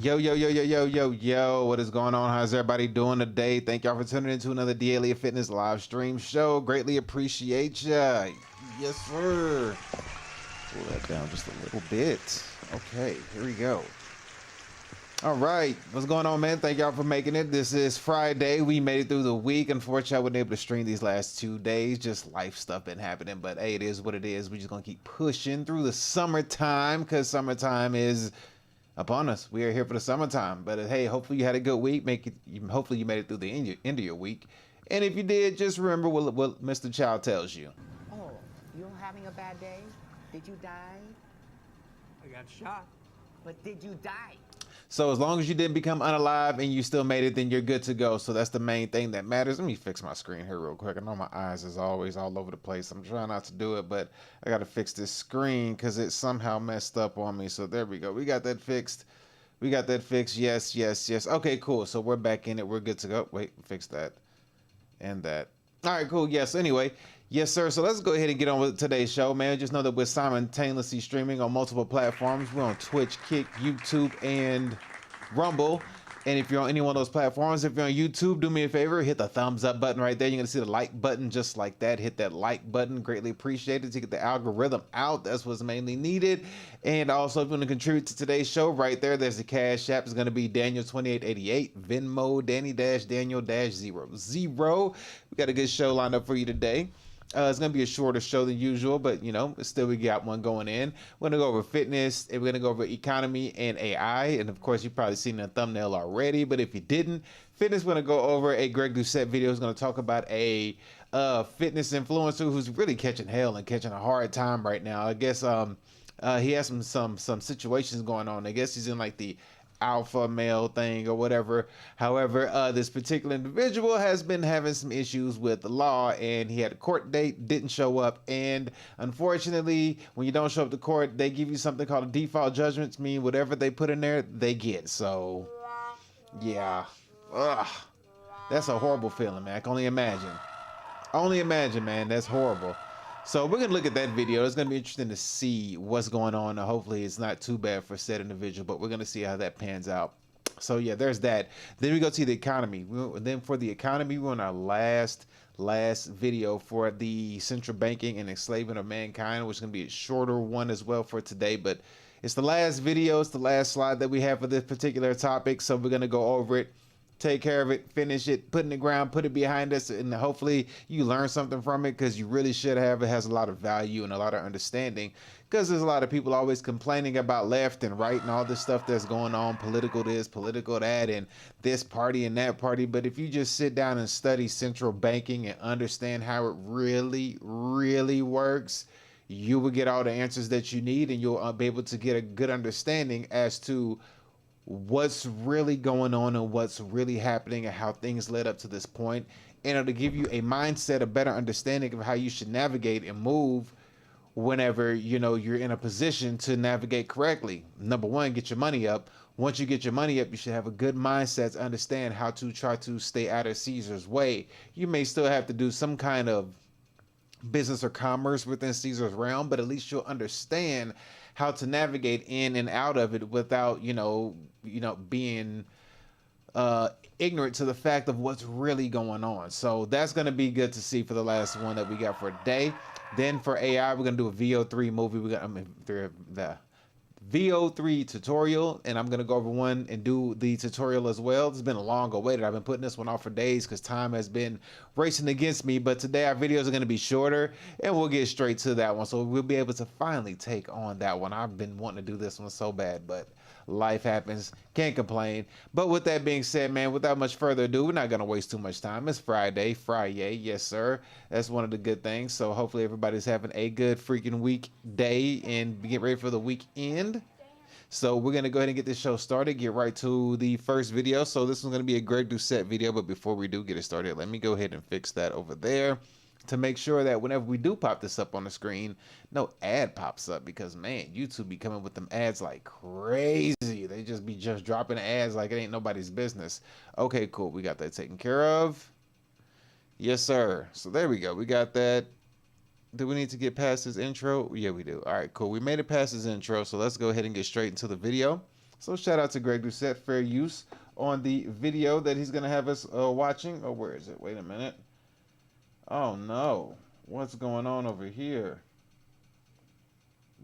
Yo, yo, yo, yo, yo, yo, yo, what is going on? How's everybody doing today? Thank y'all for tuning into another DnL&x Fitness live stream show. Greatly appreciate ya. Yes, sir. Pull that down just a little bit. Okay, here we go. All right, what's going on, man? Thank y'all for making it. This is Friday. We made it through the week. Unfortunately, I wasn't able to stream these last 2 days. Just life stuff been happening, but hey, it is what it is. We're just gonna keep pushing through the summertime because summertime is upon us. We are here for the summertime. But hey, hopefully you had a good week. Hopefully you made it through the end of your week. And if you did, just remember what Mr. Child tells you. Oh, you're having a bad day? Did you die? I got shot. But did you die? So as long as you didn't become unalive and you still made it, then you're good to go. So that's the main thing that matters. Let me fix my screen here real quick. I know my eyes is always all over the place. I'm trying not to do it, but I got to fix this screen because it somehow messed up on me. So there we go. We got that fixed. We got that fixed. Yes, yes, yes. Okay, cool. So we're back in it. We're good to go. Wait, fix that and that. All right, cool. Yes. Anyway, yes, sir. So let's go ahead and get on with today's show, man. Just know that we're simultaneously streaming on multiple platforms. We're on Twitch, Kick, YouTube, and Rumble. And if you're on any one of those platforms, if you're on YouTube, do me a favor, hit the thumbs up button right there. You're going to see the like button just like that. Hit that like button. Greatly appreciated to get the algorithm out. That's what's mainly needed. And also, if you want to contribute to today's show right there, there's the Cash App. It's going to be Daniel2888, Venmo, Danny-Daniel-00. We got a good show lined up for you today. It's going to be a shorter show than usual, but, you know, still we got one going in. We're going to go over fitness, and we're going to go over economy and AI. And, of course, you've probably seen the thumbnail already, but if you didn't, fitness, we're going to go over a Greg Doucette video. Is going to talk about a fitness influencer who's really catching hell and catching a hard time right now. I guess he has some situations going on. I guess he's in, like, the alpha male thing or whatever. However, this particular individual has been having some issues with the law, and he had a court date, didn't show up, and unfortunately, when you don't show up to court, they give you something called a default judgment, mean whatever they put in there, they get. So, yeah. Ugh. That's a horrible feeling, man. I can only imagine. Only imagine, man. That's horrible. So we're going to look at that video. It's going to be interesting to see what's going on. Hopefully it's not too bad for said individual, but we're going to see how that pans out. So yeah, there's that. Then we go to the economy. Then for the economy, we're on our last video for the central banking and enslavement of mankind, which is going to be a shorter one as well for today, but it's the last video. It's the last slide that we have for this particular topic. So we're going to go over it, take care of it, finish it, put it in the ground, put it behind us, and hopefully you learn something from it, because you really should have. It has a lot of value and a lot of understanding, because there's a lot of people always complaining about left and right and all this stuff that's going on, political this, political that, and this party and that party. But if you just sit down and study central banking and understand how it really, really works, you will get all the answers that you need, and you'll be able to get a good understanding as to what's really going on and what's really happening and how things led up to this point. And it'll give you a mindset, a better understanding of how you should navigate and move whenever, you know, you're in a position to navigate correctly. Number one, get your money up. Once you get your money up, you should have a good mindset to understand how to try to stay out of Caesar's way. You may still have to do some kind of business or commerce within Caesar's realm, but at least you'll understand how to navigate in and out of it without, you know, being ignorant to the fact of what's really going on. So that's going to be good to see for the last one that we got for today. Then for AI, we're going to do a VO3 movie. The VO3 tutorial, and I'm going to go over one and do the tutorial as well. It's been a long awaited. I've been putting this one off for days because time has been racing against me, but today our videos are going to be shorter, and we'll get straight to that one. So we'll be able to finally take on that one. I've been wanting to do this one so bad, but life happens. Can't complain. But with that being said, man, without much further ado, we're not going to waste too much time. It's Friday. Yes, sir. That's one of the good things. So hopefully everybody's having a good freaking weekday and get ready for the weekend. So we're going to go ahead and get this show started, get right to the first video. So this is going to be a Greg Doucette video, but before we do get it started, let me go ahead and fix that over there to make sure that whenever we do pop this up on the screen, no ad pops up, because man, YouTube be coming with them ads like crazy. They just be dropping ads like it ain't nobody's business. Okay, cool. We got that taken care of. Yes, sir. So there we go. We got that. Do we need to get past his intro? Yeah, we do. All right, cool. We made it past his intro, so let's go ahead and get straight into the video. So shout out to Greg Doucette, fair use on the video that he's going to have us watching. Oh, where is it? Wait a minute. Oh, no. What's going on over here?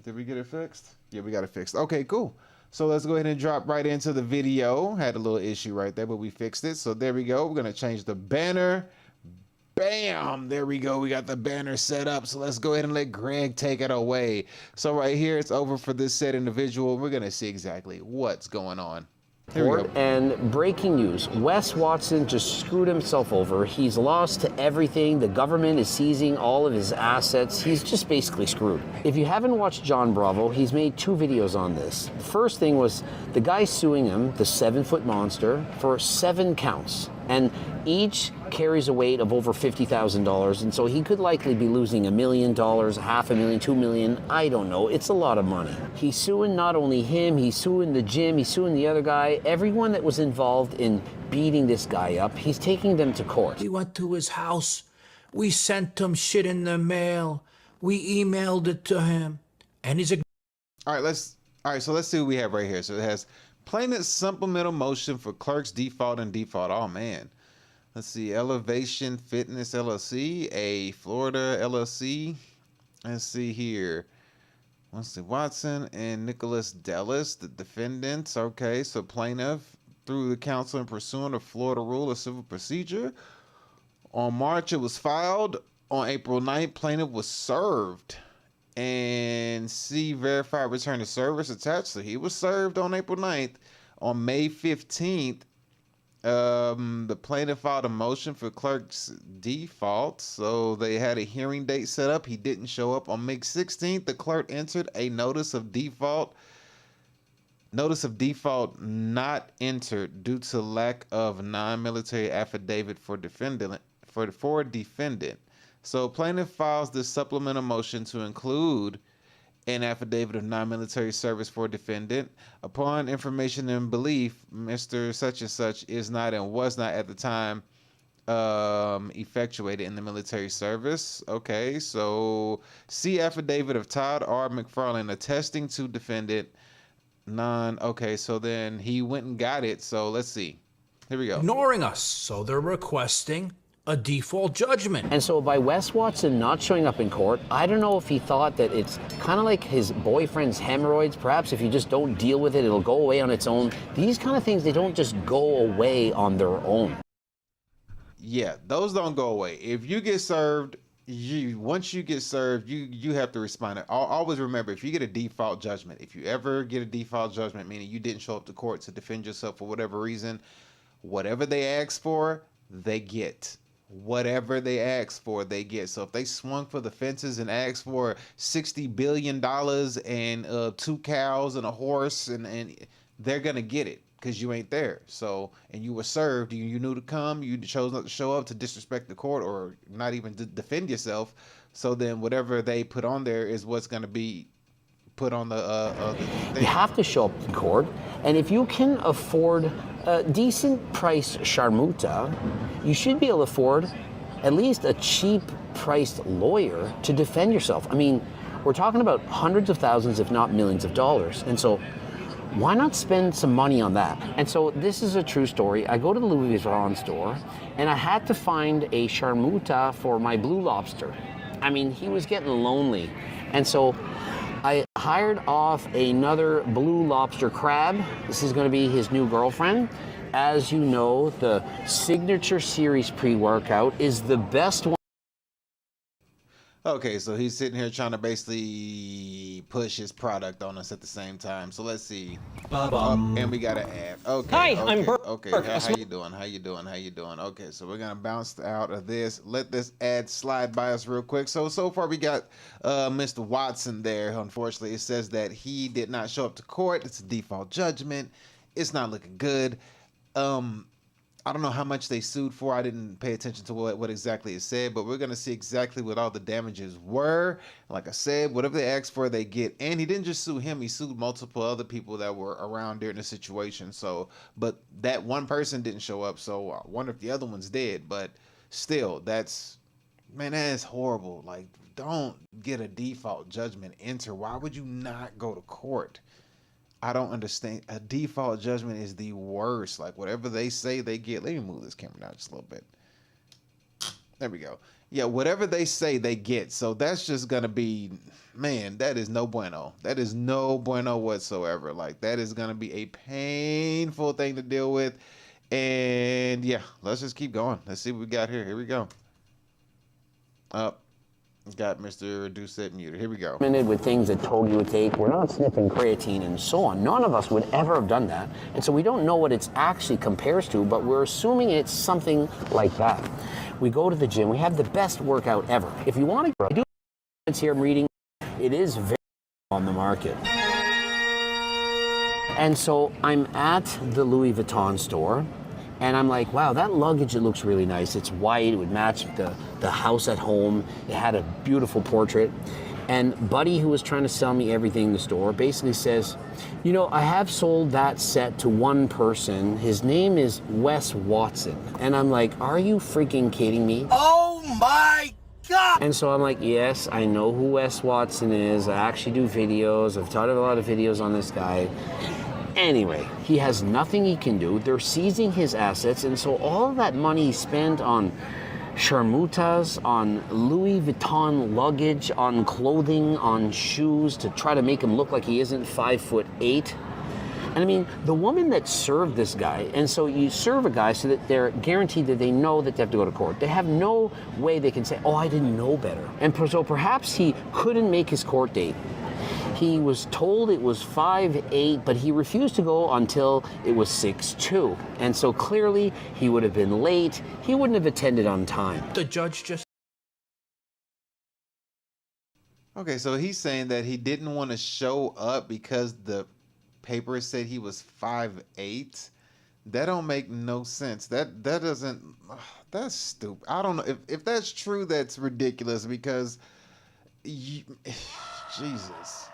Did we get it fixed? Yeah, we got it fixed. Okay, cool. So let's go ahead and drop right into the video. Had a little issue right there, but we fixed it. So there we go. We're going to change the banner. Bam! There we go. We got the banner set up. So let's go ahead and let Greg take it away. So right here, it's over for this said individual. We're going to see exactly what's going on. Here we go. And breaking news, Wes Watson just screwed himself over. He's lost everything. The government is seizing all of his assets. He's just basically screwed. If you haven't watched John Bravo, he's made 2 videos on this. The first thing was the guy suing him, the 7-foot monster, for 7 counts. And each carries a weight of over $50,000, and so he could likely be losing $1 million, $500,000, $2 million, I don't know. It's a lot of money. He's suing not only him, he's suing the gym, he's suing the other guy, everyone that was involved in beating this guy up. He's taking them to court. We went to his house. We sent him shit in the mail. We emailed it to him, and he's a. All right, so let's see what we have right here. So it has plaintiff supplemental motion for clerk's default and default. Oh man. Let's see, Elevation Fitness LLC, a Florida LLC. Let's see here. Let's see, Watson and Nicholas Dellis, the defendants. Okay, so plaintiff through the counsel and pursuant of Florida Rule of Civil Procedure. On March, it was filed. On April 9th, plaintiff was served. And see, verified return of service attached. So he was served on April 9th. On May 15th, the plaintiff filed a motion for clerk's default. So they had a hearing date set up. He didn't show up. On May 16th, the clerk entered a notice of default. Notice of default not entered due to lack of non-military affidavit for defendant. So plaintiff files this supplemental motion to include an affidavit of non-military service for defendant. Upon information and belief, Mr. Such and Such is not and was not at the time effectuated in the military service. Okay, so see affidavit of Todd R. McFarland attesting to defendant okay, so then he went and got it. So let's see. Here we go. Ignoring us, so they're requesting a default judgment. And so by Wes Watson not showing up in court, I don't know if he thought that it's kind of like his boyfriend's hemorrhoids. Perhaps if you just don't deal with it, it'll go away on its own. These kind of things, they don't just go away on their own. Yeah, those don't go away. If you get served, once you get served, you have to respond. Always remember, if you get a default judgment, if you ever get a default judgment, meaning you didn't show up to court to defend yourself for whatever reason, whatever they ask for, they get. Whatever they ask for, they get. So if they swung for the fences and asked for $60 billion and 2 cows and a horse, and they're gonna get it because you ain't there. So, and you were served, you knew to come, you chose not to show up to disrespect the court or not even to defend yourself. So then whatever they put on there is what's gonna be put on the thing. You have to show up in court, and if you can afford a decent price sharmuta, you should be able to afford at least a cheap priced lawyer to defend yourself. I mean, we're talking about hundreds of thousands, if not millions of dollars. And so why not spend some money on that? And so this is a true story. I go to the Louis Vuitton store and I had to find a sharmuta for my Blue Lobster. I mean, he was getting lonely. And so I hired off another Blue Lobster crab. This is going to be his new girlfriend. As you know, the Signature Series pre-workout is the best one. Okay, so he's sitting here trying to basically push his product on us at the same time. So let's see. And we got an ad. Okay. Hi, okay, I'm Burke. Okay, how you doing? How you doing? How you doing? Okay, so we're gonna bounce out of this. Let this ad slide by us real quick. So far we got Mr. Watson there. Unfortunately, it says that he did not show up to court. It's a default judgment. It's not looking good. I don't know how much they sued for. I didn't pay attention to what exactly it said, but we're going to see exactly what all the damages were. Like I said, whatever they asked for, they get. And he didn't just sue him. He sued multiple other people that were around during the situation. So, but that one person didn't show up. So I wonder if the other one's dead. But still, that's, man, that is horrible. Like, don't get a default judgment enter. Why would you not go to court? I don't understand. A default judgment is the worst. Like whatever they say they get. Let me move this camera down just a little bit. There we go. Yeah, whatever they say they get. So that's just gonna be, man, that is no bueno. That is no bueno whatsoever. Like that is gonna be a painful thing to deal with. And yeah, let's just keep going. Let's see what we got here. Here we go. Up. Got Mr. Doucette muted. Here we go. With things that told you to take. We're not sniffing creatine and so on. None of us would ever have done that. And so we don't know what it actually compares to, but we're assuming it's something like that. We go to the gym. We have the best workout ever. If you want to do it here, I'm reading, it is very on the market. And so I'm at the Louis Vuitton store. And I'm like, wow, that luggage, it looks really nice. It's white, it would match the house at home. It had a beautiful portrait. And Buddy, who was trying to sell me everything in the store, basically says, you know, I have sold that set to one person. His name is Wes Watson. And I'm like, are you freaking kidding me? Oh my God! And so I'm like, yes, I know who Wes Watson is. I actually do videos. I've taught a lot of videos on this guy. Anyway, he has nothing he can do. They're seizing his assets, and so all of that money he spent on sharmutas, on Louis Vuitton luggage, on clothing, on shoes to try to make him look like he isn't 5'8". And I mean, the woman that served this guy, and so you serve a guy so that they're guaranteed that they know that they have to go to court. They have no way they can say, oh, I didn't know better. And so perhaps he couldn't make his court date. He was told it was 5'8", but he refused to go until it was 6'2". And so clearly he would have been late. He wouldn't have attended on time. The judge just... Okay, so he's saying that he didn't want to show up because the paper said he was 5'8". That don't make no sense. That doesn't... That's stupid. I don't know. If that's true, that's ridiculous because... Jesus.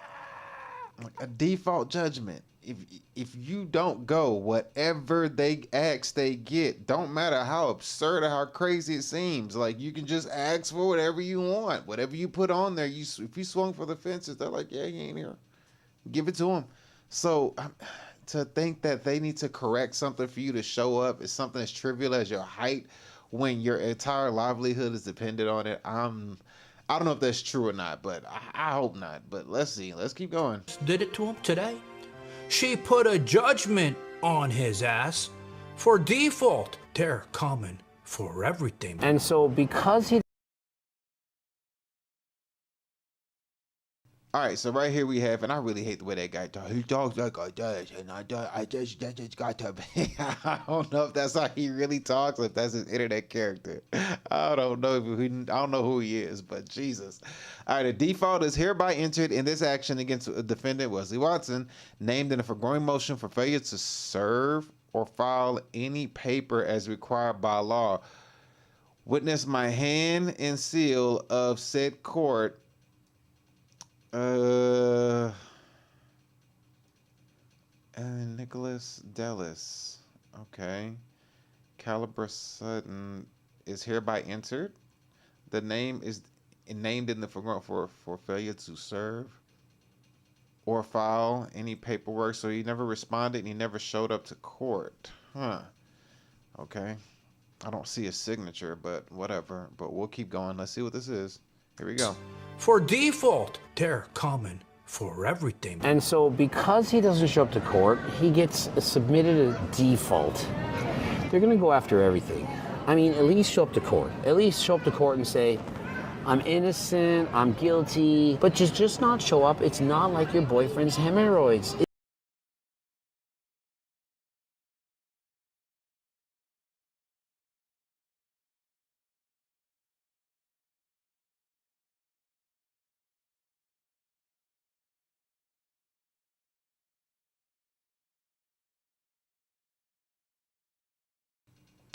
Like a default judgment. If you don't go, whatever they ask, they get. Don't matter how absurd or how crazy it seems. Like you can just ask for whatever you want, whatever you put on there. If you swung for the fences, they're like, yeah, he ain't here. Give it to him. So to think that they need to correct something for you to show up is something as trivial as your height, when your entire livelihood is dependent on it. I don't know if that's true or not, but I hope not. But let's see. Let's keep going. did it to him today. She put a judgment on his ass for default. They're coming for everything. And so because he... All right, so right here we have, and I really hate the way that guy talks. He talks like I does, and I just got to be. I don't know if that's how he really talks, or if that's his internet character. I don't know I don't know who he is, but Jesus. All right, the default is hereby entered in this action against a defendant, Wesley Watson, named in a foregoing motion for failure to serve or file any paper as required by law. Witness my hand and seal of said court. Nicholas Dellis. Okay. Caliber Sutton is hereby entered. The name is named in the for failure to serve or file any paperwork. So he never responded and he never showed up to court. Huh. Okay. I don't see a signature, but whatever. But we'll keep going. Let's see what this is. Here we go. For default, they're coming for everything. And so because he doesn't show up to court, he gets submitted a default. They're going to go after everything. I mean, at least show up to court. At least show up to court and say, I'm innocent, I'm guilty. But just not show up. It's not like your boyfriend's hemorrhoids.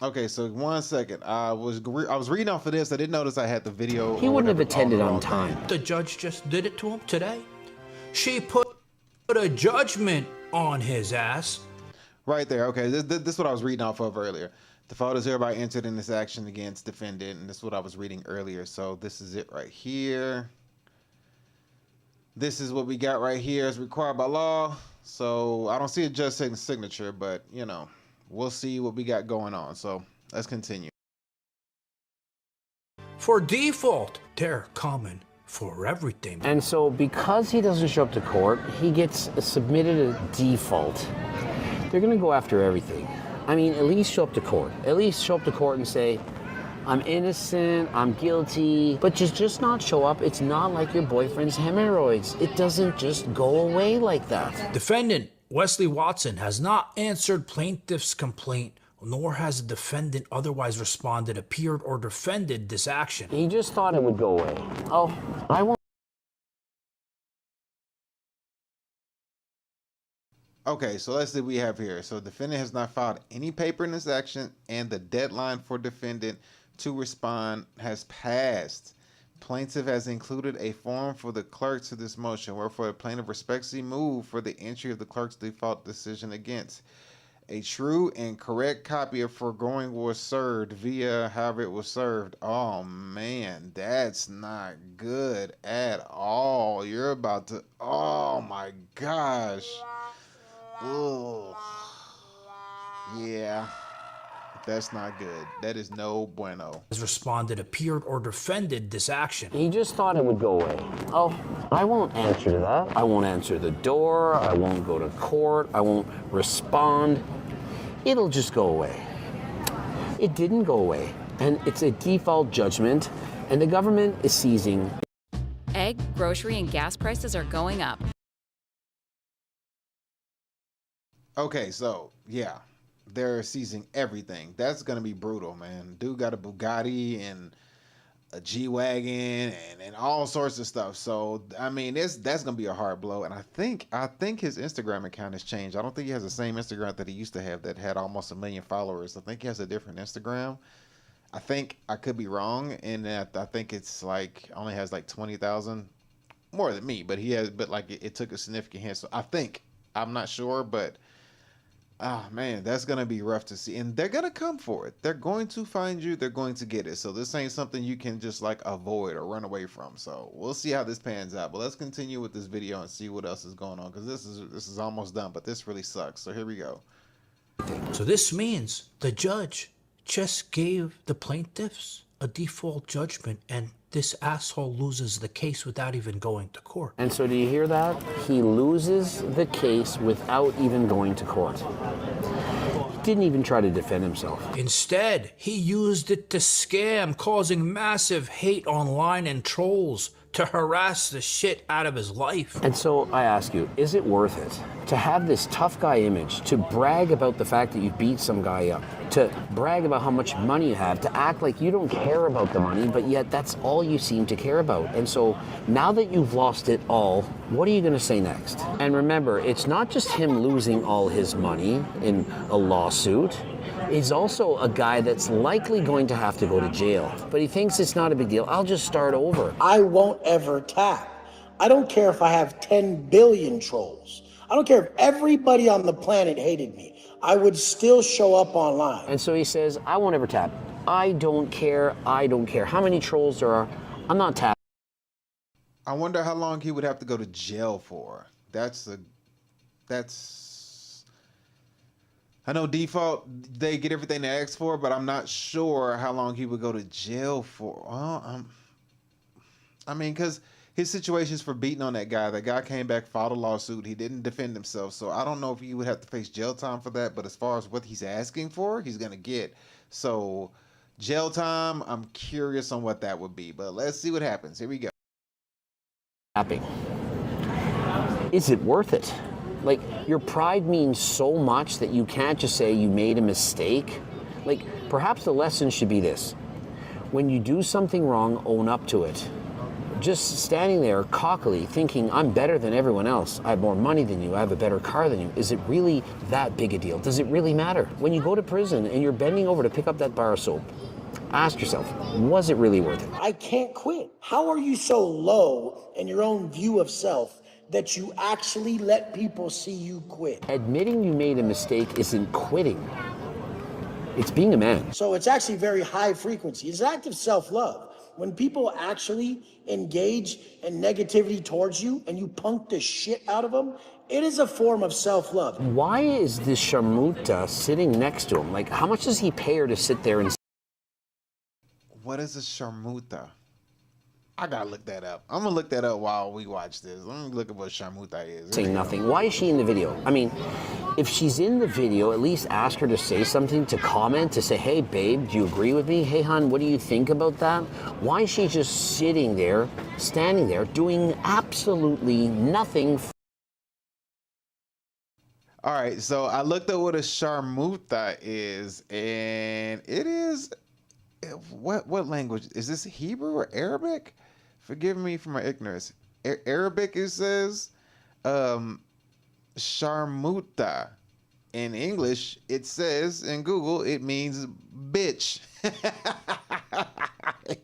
Okay, so 1 second. I was reading off of this. I didn't notice I had the video. He wouldn't have attended on time. The judge just did it to him today. She put a judgment on his ass. Right there. Okay, this is what I was reading off of earlier. The fault is hereby entered in this action against defendant, and this is what I was reading earlier. So this is it right here. This is what we got right here as required by law. So I don't see a judge saying signature, but you know, we'll see what we got going on. So let's continue. For default, they're common for everything. And so because he doesn't show up to court, he gets submitted a default. They're gonna go after everything. I mean, at least show up to court. At least show up to court and say, I'm innocent, I'm guilty, but just not show up. It's not like your boyfriend's hemorrhoids. It doesn't just go away like that. Defendant Wesley Watson has not answered plaintiff's complaint, nor has the defendant otherwise responded, appeared, or defended this action. He just thought it would go away. Oh, I won't. Okay, so let's see what we have here. So defendant has not filed any paper in this action, and the deadline for defendant to respond has passed. Plaintiff has included a form for the clerk to this motion, wherefore the plaintiff respectfully move for the entry of the clerk's default decision against. A true and correct copy of foregoing was served via however it was served. Oh man, that's not good at all. You're about to, oh my gosh. Ugh. Yeah. That's not good. That is no bueno. Has responded, appeared, or defended this action. He just thought it would go away. Oh, I won't answer to that. I won't answer the door. I won't go to court. I won't respond. It'll just go away. It didn't go away. And it's a default judgment, and the government is seizing. Egg, grocery, and gas prices are going up. Okay, so yeah. They're seizing everything. That's gonna be brutal, man. Dude got a Bugatti and a G-Wagon and all sorts of stuff. So I mean, that's gonna be a hard blow. And I think his Instagram account has changed. I don't think he has the same Instagram that he used to have that had almost 1 million followers. I think he has a different Instagram. I think I could be wrong, and I think it's like only has like 20,000 more than me. But he has, but like it took a significant hit. So I think, I'm not sure, but. Oh man, that's gonna be rough to see, and they're gonna come for it. They're going to find you. They're going to get it. So this ain't something you can just like avoid or run away from. So we'll see how this pans out. But let's continue with this video and see what else is going on, because this is almost done. But this really sucks. So here we go. So this means the judge just gave the plaintiffs a default judgment, and this asshole loses the case without even going to court. And so do you hear that? He loses the case without even going to court. He didn't even try to defend himself. Instead, he used it to scam, causing massive hate online and trolls to harass the shit out of his life. And so I ask you, is it worth it to have this tough guy image, to brag about the fact that you beat some guy up, to brag about how much money you have, to act like you don't care about the money, but yet that's all you seem to care about? And so now that you've lost it all, what are you going to say next? And remember, it's not just him losing all his money in a lawsuit. He's also a guy that's likely going to have to go to jail. But he thinks it's not a big deal. I'll just start over. I won't ever tap. I don't care if I have 10 billion trolls. I don't care if everybody on the planet hated me. I would still show up online. And so he says, I won't ever tap. I don't care. I don't care how many trolls there are. I'm not tapping. I wonder how long he would have to go to jail for. I know default, they get everything they ask for, but I'm not sure how long he would go to jail for. Well, I mean, because his situation is for beating on that guy. That guy came back, filed a lawsuit. He didn't defend himself. So I don't know if he would have to face jail time for that. But as far as what he's asking for, he's going to get. So jail time, I'm curious on what that would be. But let's see what happens. Here we go. Tapping. Is it worth it? Like, your pride means so much that you can't just say you made a mistake. Like, perhaps the lesson should be this. When you do something wrong, own up to it. Just standing there cockily thinking, I'm better than everyone else. I have more money than you. I have a better car than you. Is it really that big a deal? Does it really matter? When you go to prison and you're bending over to pick up that bar of soap, ask yourself, was it really worth it? I can't quit. How are you so low in your own view of self that you actually let people see you quit? Admitting you made a mistake isn't quitting. It's being a man. So it's actually very high frequency. It's active self-love. When people actually engage in negativity towards you and you punk the shit out of them, It is a form of self-love. Why is this Sharmuta sitting next to him? Like, how much does he pay her to sit there and What is a sharmuta? I gotta look that up. I'm gonna look that up while we watch this. Let me look at what sharmuta is. say nothing? Why is she in the video? I mean, if she's in the video, at least ask her to say something, to comment, to say, hey, babe, do you agree with me? Hey, hon, what do you think about that? Why is she just sitting there, standing there, doing absolutely nothing? All right, so I looked up what a sharmuta is, and it is what language is this? Hebrew or Arabic? Forgive me for my ignorance. Arabic, it says sharmuta. In English, it says in Google it means bitch.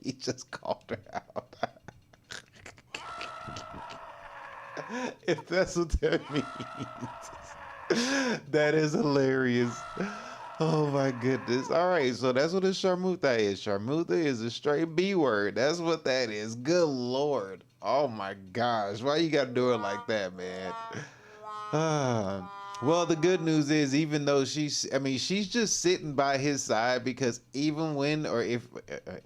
He just called her out. If that's what that means. That is hilarious. Oh my goodness. All right, so that's what a sharmuta is. Sharmuta is a straight B word. That's what that is. Good Lord. Oh my gosh. Why you gotta do it like that, man? Well, the good news is, even though she's just sitting by his side, because even when, or if,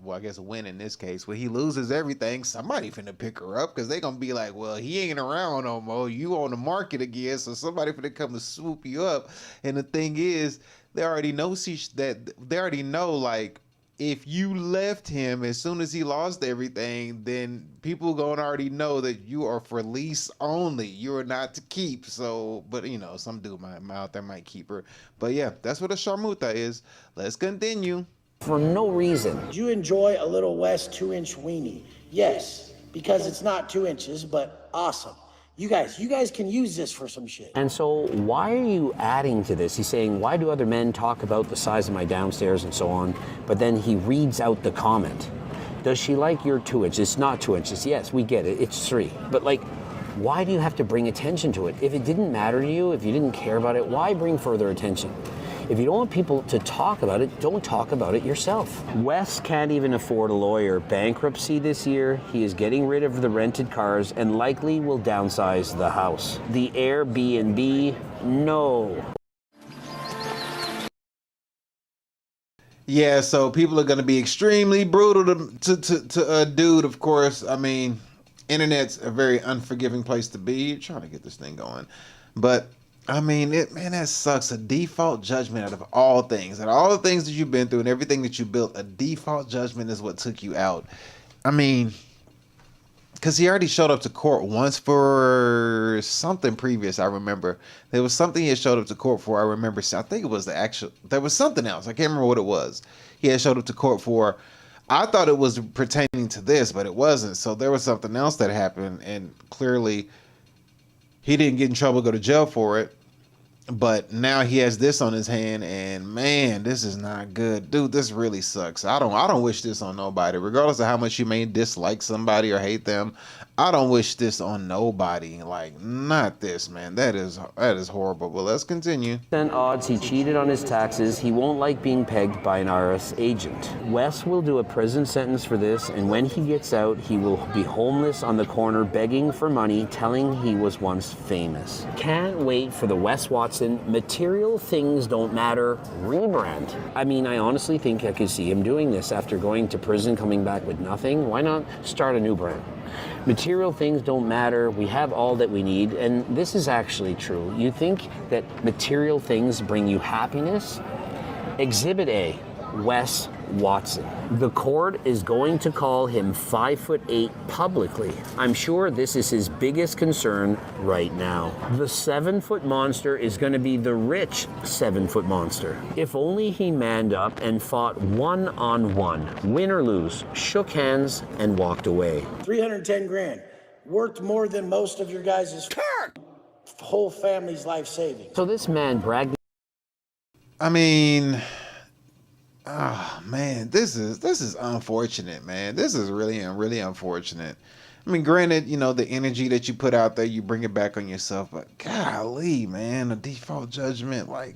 well, I guess when in this case, when he loses everything, somebody finna pick her up, because they gonna be like, well, he ain't around no more. You on the market again, so somebody finna come and swoop you up. And the thing is, they already know like, if you left him as soon as he lost everything, then people gonna already know that you are for lease only. You are not to keep. So, but you know, some dude out there might keep her. But yeah, that's what a sharmuta is. Let's continue. For no reason. Do you enjoy a little West 2-inch weenie? Yes, because it's not 2 inches, but awesome. You guys can use this for some shit. And so why are you adding to this? He's saying, why do other men talk about the size of my downstairs and so on? But then he reads out the comment. Does she like your 2 inches? It's not 2 inches. Yes, we get it. It's 3. But like, why do you have to bring attention to it? If it didn't matter to you, if you didn't care about it, why bring further attention? If you don't want people to talk about it, don't talk about it yourself. Wes can't even afford a lawyer. Bankruptcy this year. He is getting rid of the rented cars and likely will downsize the house. The Airbnb, no. Yeah, so people are gonna be extremely brutal to dude. Of course, I mean, internet's a very unforgiving place to be. You're trying to get this thing going, but I mean, that sucks. A default judgment out of all things, and all the things that you've been through and everything that you built, a default judgment is what took you out. I mean, because he already showed up to court once for something previous. I remember there was something he had showed up to court for. I remember. I think it was there was something else. I can't remember what it was. He had showed up to court for. I thought it was pertaining to this, but it wasn't. So there was something else that happened, and clearly he didn't get in trouble, go to jail for it. But now he has this on his hand, and man, this is not good. Dude, this really sucks. I don't wish this on nobody, regardless of how much you may dislike somebody or hate them. I don't wish this on nobody. Like, not this, man. That is horrible. But let's continue. Odds he cheated on his taxes. He won't like being pegged by an IRS agent. Wes will do a prison sentence for this, and when he gets out, he will be homeless on the corner begging for money, telling he was once famous. Can't wait for the Wes Watson Material Things Don't Matter rebrand. I mean, I honestly think I could see him doing this after going to prison, coming back with nothing. Why not start a new brand? Material things don't matter. We have all that we need, and this is actually true. You think that material things bring you happiness? Exhibit A, Wes Watson. The court is going to call him 5'8" publicly. I'm sure this is his biggest concern right now. The 7-foot monster is going to be the rich 7-foot monster. If only he manned up and fought one-on-one, win or lose, shook hands and walked away. 310 grand. Worked more than most of your guys' whole family's life savings. So this man bragged. I mean, oh man, this is unfortunate, man. This is really unfortunate. I mean, granted, you know, the energy that you put out there, you bring it back on yourself, but golly, man, a default judgment, like,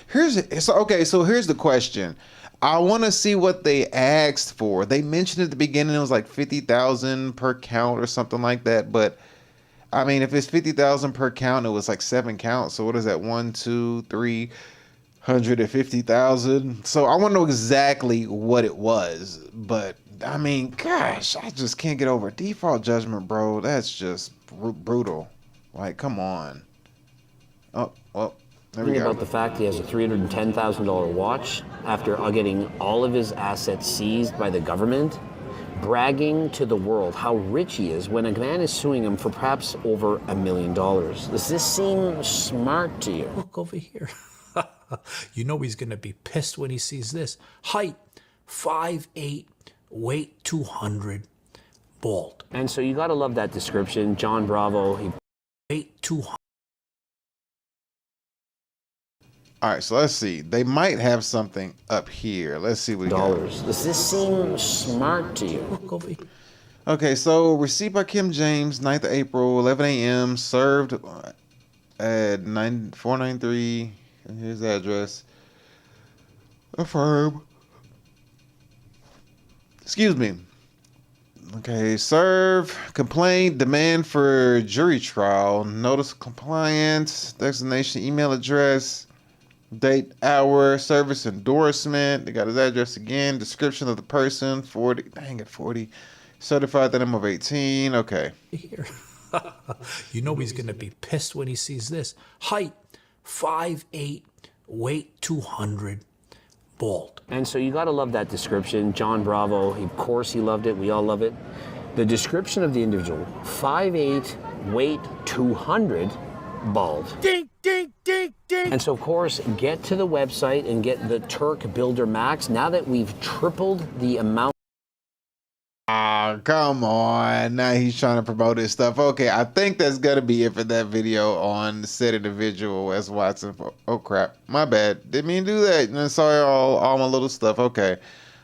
here's the question. I want to see what they asked for. They mentioned at the beginning it was like 50,000 per count or something like that, but I mean, if it's 50,000 per count, it was like 7 counts. So what is that? 1, 2, 350,000. So I want to know exactly what it was. But I mean, gosh, I just can't get over default judgment, bro. That's just brutal. Like, come on. Oh, well, there we go. About the fact he has a $310,000 watch after getting all of his assets seized by the government, bragging to the world how rich he is when a man is suing him for perhaps over $1 million. Does this seem smart to you? Look over here. You know he's going to be pissed when he sees this. Height, 5'8", weight 200, bald. And so you got to love that description. John Bravo, he Weight 200. All right, so let's see. They might have something up here. Let's see what we got. Does this seem smart to you? Look over here. Okay, so received by Kim James, 9th of April, 11 a.m. Served at 493. Here's the address. Affirm. Excuse me. Okay, serve, complaint, demand for jury trial, notice of compliance, destination, email address, date, hour, service endorsement. They got his address again, description of the person, 40, dang it, 40. Certified that I'm of 18, okay. Here. You know he's going to be pissed when he sees this. Height, 5'8", weight 200, bald. And so you got to love that description. John Bravo, of course he loved it. We all love it. The description of the individual, 5'8", weight 200, bald. Ding, ding, ding, ding. And so, of course, get to the website and get the Turk Builder Max. Now that we've tripled the amount. Ah, come on. Now he's trying to promote his stuff. Okay, I think that's going to be it for that video on the said individual, Wes Watson. Oh, crap. My bad. Didn't mean to do that. And sorry, all my little stuff. Okay.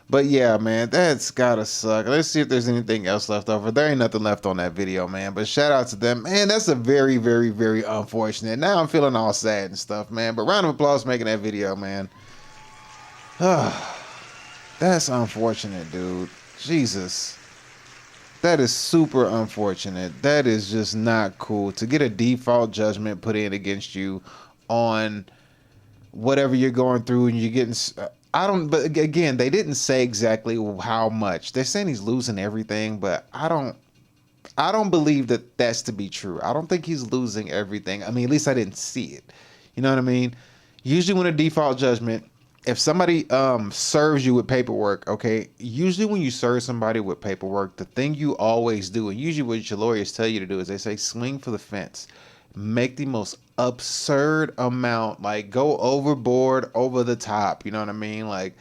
But yeah, man, that's gotta suck. Let's see if there's anything else left over. There ain't nothing left on that video, man. But shout out to them. Man, that's a very, very, very unfortunate. Now I'm feeling all sad and stuff, man. But round of applause making that video, man. That's unfortunate, dude. Jesus. That is super unfortunate. That is just not cool. To get a default judgment put in against you on whatever you're going through and you're getting... but again, they didn't say exactly how much. They're saying he's losing everything, but I don't believe that that's to be true. I don't think he's losing everything. I mean, at least I didn't see it. You know what I mean? Usually when a default judgment, if somebody serves you with paperwork, okay, usually when you serve somebody with paperwork, the thing you always do, and usually what your lawyers tell you to do is they say swing for the fence. Make the most absurd amount, like go overboard, over the top, you know what I mean? Like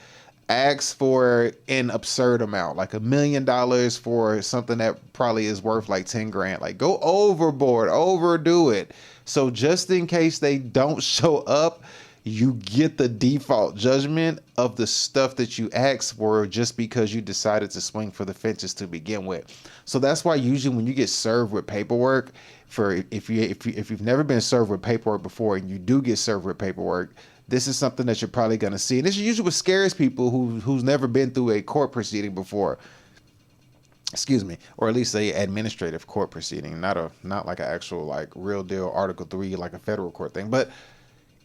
ask for an absurd amount, like $1 million for something that probably is worth like 10 grand. Like go overboard, overdo it. So just in case they don't show up, you get the default judgment of the stuff that you asked for just because you decided to swing for the fences to begin with. So that's why usually when you get served with paperwork, for if you've never been served with paperwork before and you do get served with paperwork, this is something that you're probably going to see. And this is usually what scares people who's never been through a court proceeding before. Excuse me, or at least a administrative court proceeding, not like an actual like real deal Article 3 like a federal court thing. But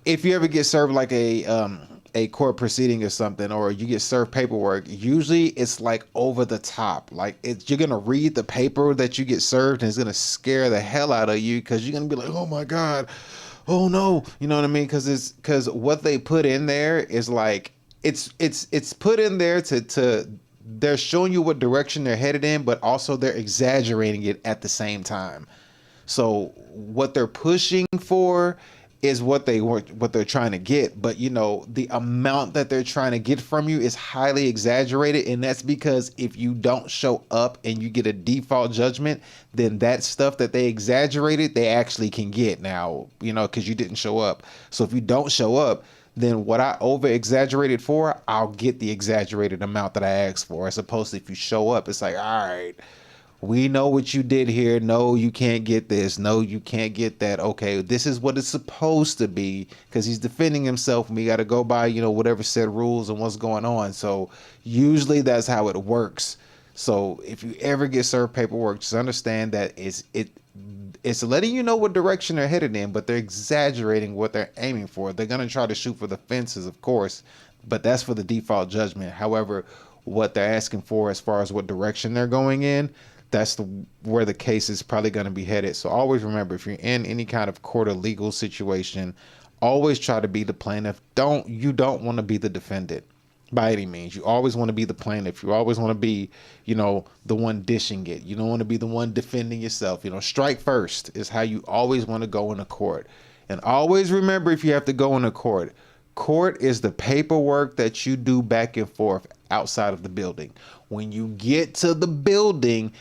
if you ever get served like a court proceeding or something, or you get served paperwork, usually it's like over the top. Like you're gonna read the paper that you get served, and it's gonna scare the hell out of you because you're gonna be like, oh my god, oh no, you know what I mean? Because what they put in there is like it's put in there to they're showing you what direction they're headed in, but also they're exaggerating it at the same time. So what they're pushing for is what they're trying to get, but you know the amount that they're trying to get from you is highly exaggerated, and that's because if you don't show up and you get a default judgment, then that stuff that they exaggerated they actually can get now, you know, because you didn't show up. So if you don't show up, then what I over exaggerated for, I'll get the exaggerated amount that I asked for, as opposed to if you show up, it's like, all right, we know what you did here. No, you can't get this. No, you can't get that. Okay, this is what it's supposed to be, because he's defending himself and we got to go by, you know, whatever said rules and what's going on. So usually that's how it works. So if you ever get served paperwork, just understand that it's letting you know what direction they're headed in, but they're exaggerating what they're aiming for. They're going to try to shoot for the fences, of course, but that's for the default judgment. However, what they're asking for as far as what direction they're going in, that's where the case is probably going to be headed. So always remember, if you're in any kind of court or legal situation, always try to be the plaintiff. You don't want to be the defendant by any means. You always want to be the plaintiff. You always want to be, the one dishing it. You don't want to be the one defending yourself. Strike first is how you always want to go into court. And always remember, if you have to go into court, court is the paperwork that you do back and forth outside of the building. When you get to the building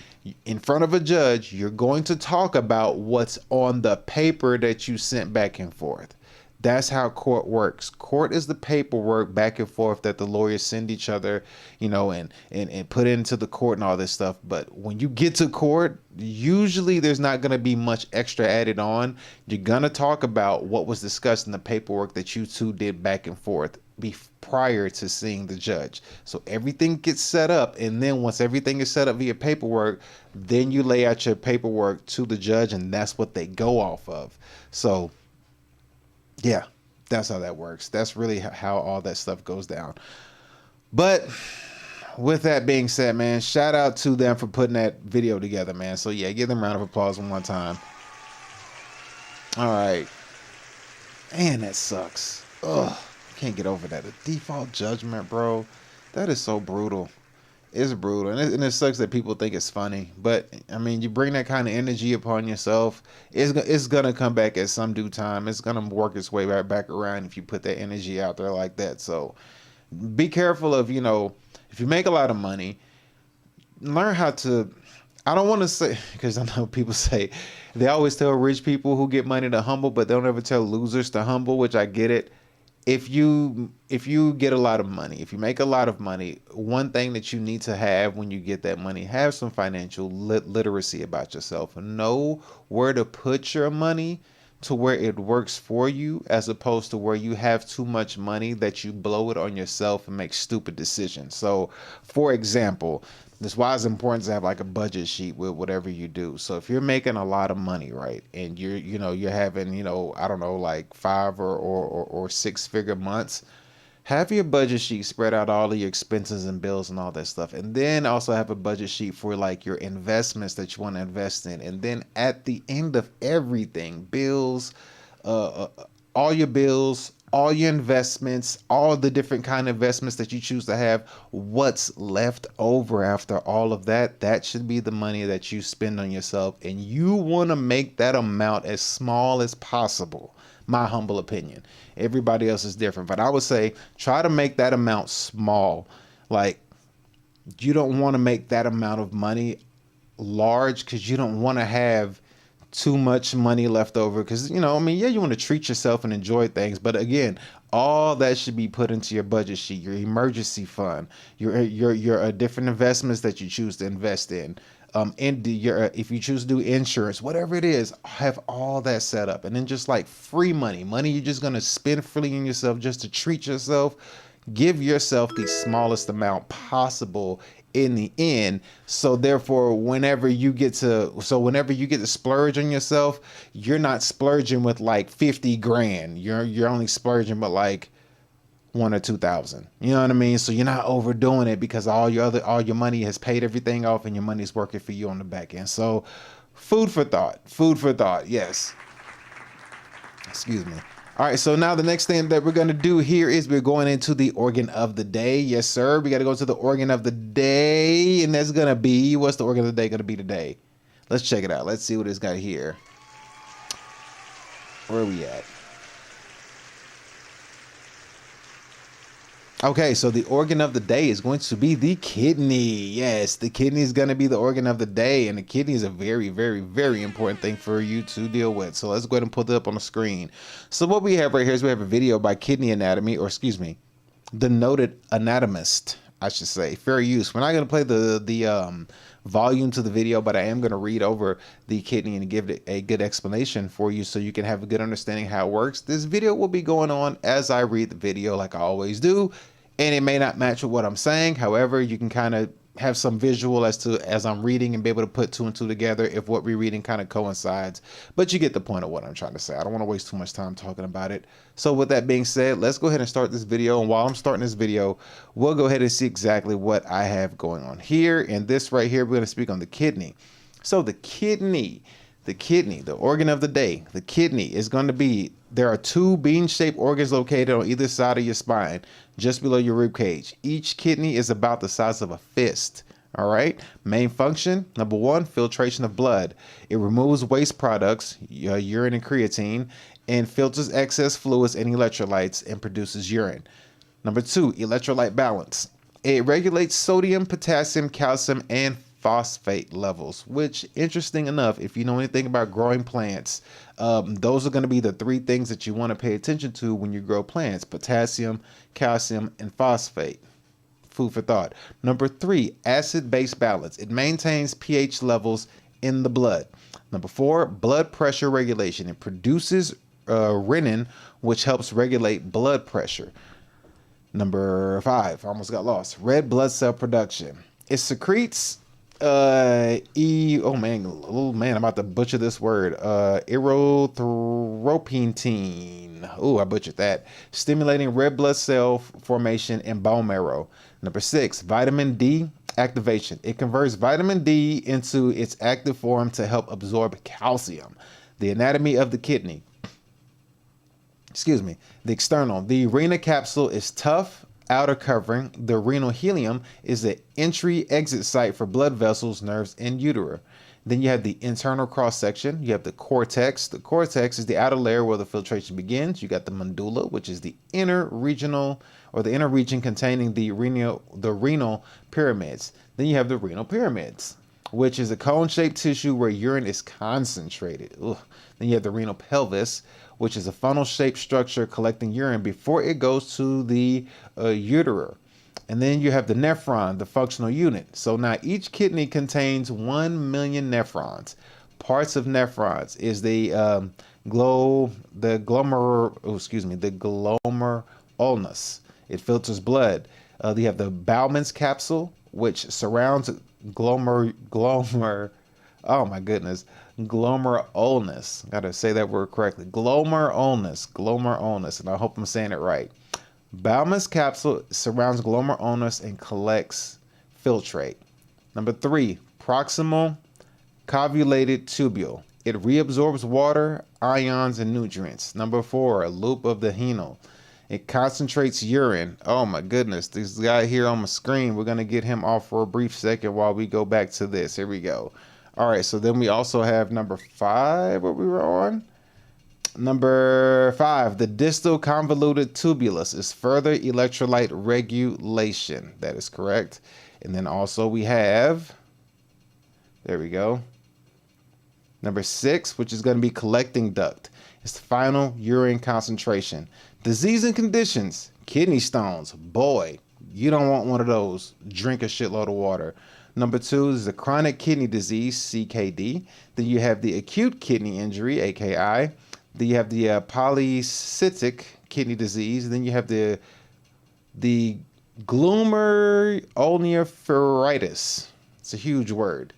in front of a judge, you're going to talk about what's on the paper that you sent back and forth. That's how court works. Court is the paperwork back and forth that the lawyers send each other, and put into the court and all this stuff. But when you get to court, usually there's not going to be much extra added on. You're going to talk about what was discussed in the paperwork that you two did back and forth prior to seeing the judge. So everything gets set up, and then once everything is set up via paperwork, then you lay out your paperwork to the judge, and that's what they go off of. So yeah, that's how that works. That's really how all that stuff goes down. But with that being said, man, shout out to them for putting that video together, man. So yeah, give them a round of applause one more time. All right. Man, that sucks. Ugh, can't get over that. The default judgment, bro. That is so brutal. It's brutal, and it sucks that people think it's funny. But I mean, you bring that kind of energy upon yourself, it's gonna come back at some due time. It's gonna work its way right back around if you put that energy out there like that. So be careful of, if you make a lot of money, learn how to. I don't want to say, because I know people say they always tell rich people who get money to humble, but they don't ever tell losers to humble, which I get it. If you get a lot of money, if you make a lot of money, one thing that you need to have when you get that money, have some financial literacy about yourself. Know where to put your money to where it works for you, as opposed to where you have too much money that you blow it on yourself and make stupid decisions. So, for example, that's why it's important to have like a budget sheet with whatever you do. So if you're making a lot of money, right, and you're having, I don't know, like 5 or 6 figure months, have your budget sheet spread out all of your expenses and bills and all that stuff. And then also have a budget sheet for like your investments that you want to invest in. And then at the end of everything, bills, all your bills, all your investments, all the different kind of investments that you choose to have, what's left over after all of that, that should be the money that you spend on yourself. And you want to make that amount as small as possible. My humble opinion. Everybody else is different, but I would say try to make that amount small. Like, you don't want to make that amount of money large, because you don't want to have too much money left over, because you want to treat yourself and enjoy things, but again, all that should be put into your budget sheet, your emergency fund, your different investments that you choose to invest in, if you choose to do insurance, whatever it is, have all that set up. And then just like free money you're just going to spend freely on yourself just to treat yourself. Give yourself the smallest amount possible in the end. So therefore, whenever you get to splurge on yourself, you're not splurging with like 50 grand. You're only splurging with like 1,000 or 2,000. You know what I mean? So you're not overdoing it, because all your money has paid everything off, and your money's working for you on the back end. So food for thought. Yes. Excuse me. All right, so now the next thing that we're going to do here is we're going into the organ of the day. Yes, sir. We got to go to the organ of the day, and that's going to be, what's the organ of the day going to be today? Let's check it out. Let's see what it's got here. Where are we at? Okay, so the organ of the day is going to be the kidney. Yes, the kidney is going to be the organ of the day, and the kidney is a very, very, very important thing for you to deal with. So let's go ahead and put it up on the screen. So what we have right here is we have a video by Kidney Anatomy, or excuse me, the noted anatomist, I should say. Fair use. We're not going to play the volume to the video, but I am going to read over the kidney and give it a good explanation for you so you can have a good understanding how it works. This video will be going on as I read the video, like I always do, and it may not match with what I'm saying. However, you can kind of have some visual as I'm reading and be able to put two and two together if what we're reading kind of coincides. But you get the point of what I'm trying to say. I don't want to waste too much time talking about it. So with that being said, let's go ahead and start this video. And while I'm starting this video, we'll go ahead and see exactly what I have going on here. And this right here, we're going to speak on the kidney. So the kidney, the organ of the day, the kidney is going to be, there are two bean-shaped organs located on either side of your spine, just below your rib cage. Each kidney is about the size of a fist. All right. Main function, number one, filtration of blood. It removes waste products, urine and creatine, and filters excess fluids and electrolytes and produces urine. Number two, electrolyte balance. It regulates sodium, potassium, calcium, and phosphate levels, which, interesting enough, if you know anything about growing plants, those are going to be the three things that you want to pay attention to when you grow plants: potassium, calcium, and phosphate. Food for thought. Number three, acid-base balance. It maintains pH levels in the blood. Number four, blood pressure regulation. It produces renin, which helps regulate blood pressure. Number five, I almost got lost. Red blood cell production. It secretes oh man, I'm about to butcher this word. Erythropoietin. Oh, I butchered that. Stimulating red blood cell formation in bone marrow. Number six, vitamin D activation. It converts vitamin D into its active form to help absorb calcium. The anatomy of the kidney. Excuse me. The external. The renal capsule is tough outer covering. The renal helium is the entry-exit site for blood vessels, nerves, and ureter. Then you have the internal cross-section. You have the cortex. The cortex is the outer layer where the filtration begins. You got the medulla, which is the inner regional or the inner region containing the renal pyramids. Then you have the renal pyramids, which is a cone-shaped tissue where urine is concentrated. Ugh. Then you have the renal pelvis, which is a funnel-shaped structure collecting urine before it goes to the ureter. And then you have the nephron, the functional unit. So now each kidney contains 1 million nephrons. Parts of nephrons is the glomerulus. It filters blood. You have the Bowman's capsule, which surrounds glomerulus. Gotta say that word correctly. Glomerulus, and I hope I'm saying it right. Bowman's capsule surrounds glomerulus and collects filtrate. Number three, proximal covulated tubule. It reabsorbs water, ions, and nutrients. Number four, a loop of the renal. It concentrates urine. Oh my goodness, this guy here on my screen, we're gonna get him off for a brief second while we go back to this. Here we go. All right, so then we also have number five, what we were on. Number five, the distal convoluted tubulus is further electrolyte regulation. That is correct. And then also we have, there we go. Number six, which is going to be collecting duct. It's the final urine concentration. Disease and conditions, kidney stones. Boy, you don't want one of those. Drink a shitload of water. Number two is the chronic kidney disease, CKD. Then you have the acute kidney injury, AKI. Then you have the polycystic kidney disease. Then you have the glomerulonephritis. It's a huge word.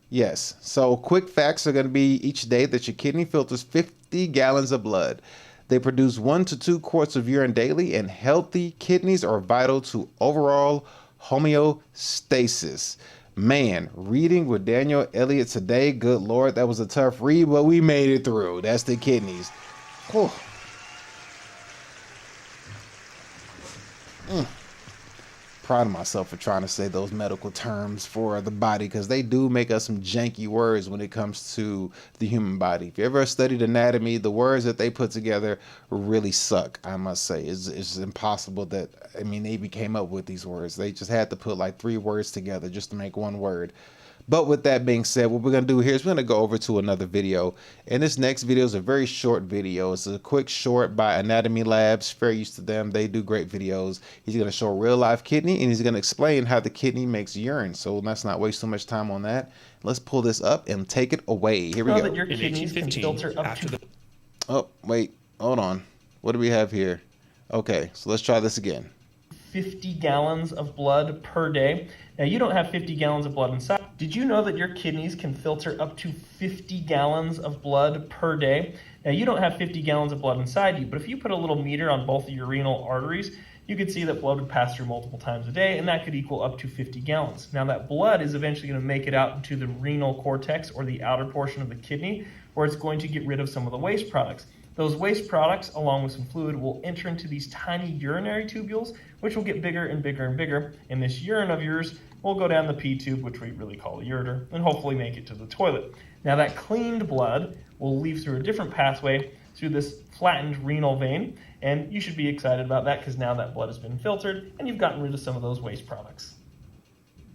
Yes. So quick facts are going to be each day that your kidney filters 50 gallons of blood. They produce 1 to 2 quarts of urine daily, and healthy kidneys are vital to overall homeostasis. Man, reading with Daniel Elliott today, good Lord, that was a tough read, but we made it through. That's the kidneys. Whew. Proud of myself for trying to say those medical terms for the body, because they do make us some janky words when it comes to the human body. If you ever studied anatomy, the words that they put together really suck, I must say. It's impossible that, I mean, they even came up with these words. They just had to put like 3 words together just to make one word. But with that being said, what we're going to do here is we're going to go over to another video. And this next video is a very short video. It's a quick short by Anatomy Labs. Very used to them. They do great videos. He's going to show a real life kidney, and he's going to explain how the kidney makes urine. So let's not waste too much time on that. Let's pull this up and take it away. Here we go. That your kidneys can filter up to Oh, wait. Hold on. What do we have here? Okay, so let's try this again. 50 gallons of blood per day. Now, you don't have 50 gallons of blood inside. Did you know that your kidneys can filter up to 50 gallons of blood per day? Now, you don't have 50 gallons of blood inside you, but if you put a little meter on both of your renal arteries, you could see that blood would pass through multiple times a day, and that could equal up to 50 gallons. Now, that blood is eventually going to make it out into the renal cortex, or the outer portion of the kidney, where it's going to get rid of some of the waste products. Those waste products, along with some fluid, will enter into these tiny urinary tubules, which will get bigger and bigger and bigger. And this urine of yours will go down the P tube, which we really call the ureter, and hopefully make it to the toilet. Now, that cleaned blood will leave through a different pathway through this flattened renal vein, and you should be excited about that because now that blood has been filtered and you've gotten rid of some of those waste products.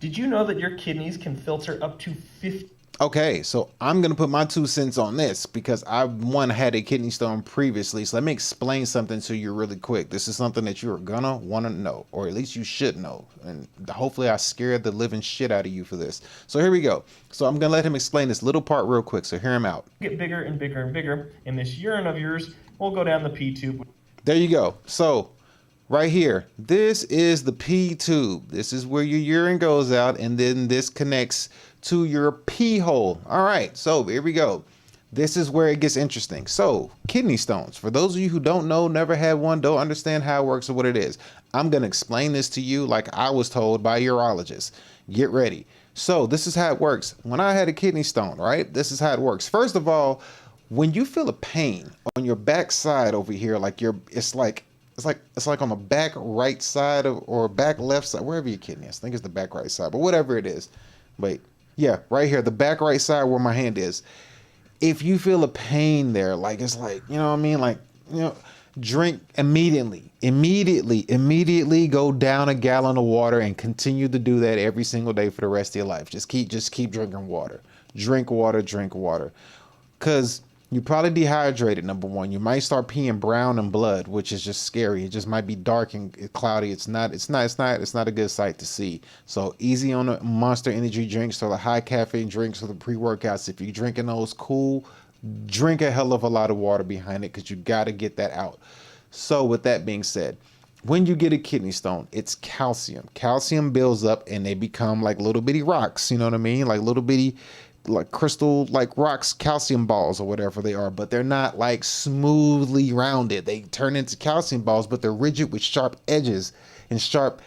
Did you know that your kidneys can filter up to 50? Okay, so I'm going to put my 2 cents on this because I, had a kidney stone previously. So let me explain something to you really quick. This is something that you're going to want to know, or at least you should know. And hopefully I scared the living shit out of you for this. So here we go. So I'm going to let him explain this little part real quick. So hear him out. Get bigger and bigger and bigger, and this urine of yours will go down the P tube. There you go. So right here, this is the P tube. This is where your urine goes out, and then this connects to your pee hole. All right, so here we go. This is where it gets interesting. So kidney stones, for those of you who don't know, never had one, don't understand how it works or what it is, I'm going to explain this to you like I was told by a urologist. Get ready. So this is how it works. When I had a kidney stone, right, this is how it works. First of all, when you feel a pain on your back side over here, like it's like on the back right side or back left side, wherever your kidney is. I think it's the back right side, but whatever it is. Wait, yeah, right here, the back right side where my hand is. If you feel a pain there, like it's like, you know what I mean? Like, you know, drink immediately go down a gallon of water and continue to do that every single day for the rest of your life. Just keep drinking water. Drink water. Cause you're probably dehydrated, number one. You might start peeing brown and blood, which is just scary. It just might be dark and cloudy. It's not a good sight to see. So easy on the Monster energy drinks or the high caffeine drinks or the pre-workouts. If you're drinking those, cool. Drink a hell of a lot of water behind it because you got to get that out. So with that being said, when you get a kidney stone, it's calcium. Calcium builds up and they become like little bitty rocks. You know what I mean? Like little bitty, like crystal, like rocks, calcium balls or whatever they are, but they're not like smoothly rounded. They turn into calcium balls, but they're rigid with sharp edges and sharp,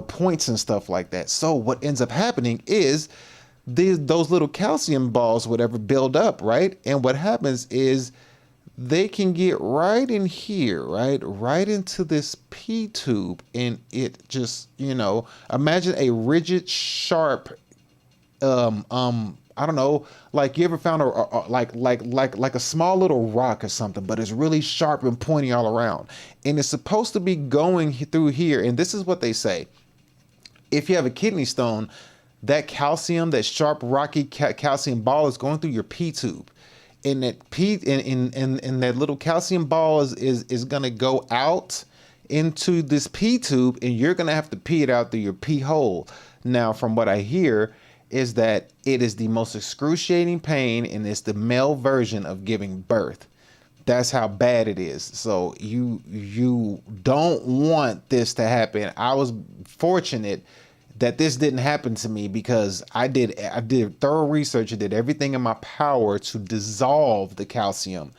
points and stuff like that. So what ends up happening is those little calcium balls, whatever, build up, right? And what happens is they can get right in here, right into this P tube, and it just, imagine a rigid, sharp, I don't know, like you ever found like a small little rock or something, but it's really sharp and pointy all around. And it's supposed to be going through here. And this is what they say. If you have a kidney stone, that calcium, that sharp, rocky calcium ball is going through your P tube. And that and that little calcium ball is going to go out into this P tube, and you're going to have to pee it out through your pee hole. Now, from what I hear, is that it is the most excruciating pain, and it's the male version of giving birth. That's how bad it is. So you don't want this to happen. I was fortunate that this didn't happen to me because I did thorough research and did everything in my power to dissolve the calcium.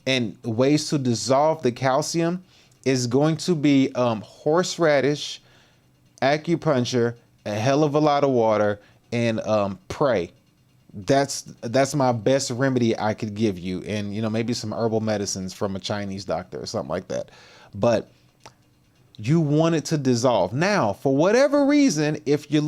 And ways to dissolve the calcium is going to be horseradish, acupuncture, a hell of a lot of water, and pray. That's my best remedy I could give you, and maybe some herbal medicines from a Chinese doctor or something like that. But you want it to dissolve. Now, for whatever reason, if the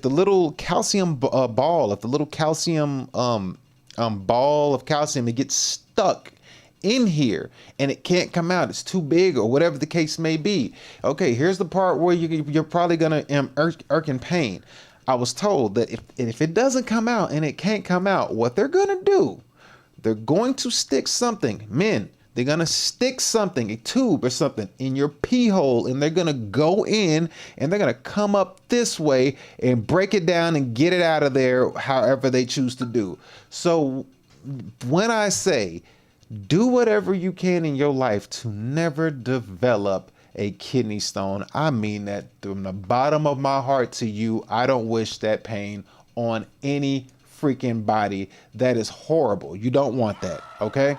little calcium ball, if the little calcium ball of calcium, it gets stuck in here and it can't come out, it's too big or whatever the case may be. Okay, here's the part where you're probably gonna irk in pain. I was told that if it doesn't come out and it can't come out, what they're gonna do, they're going to stick something, they're gonna stick something, a tube or something, in your pee hole, and they're gonna go in and they're gonna come up this way and break it down and get it out of there however they choose to do. So when I say do whatever you can in your life to never develop a kidney stone. I mean that from the bottom of my heart to you. I don't wish that pain on any freaking body. That is horrible. You don't want that, okay?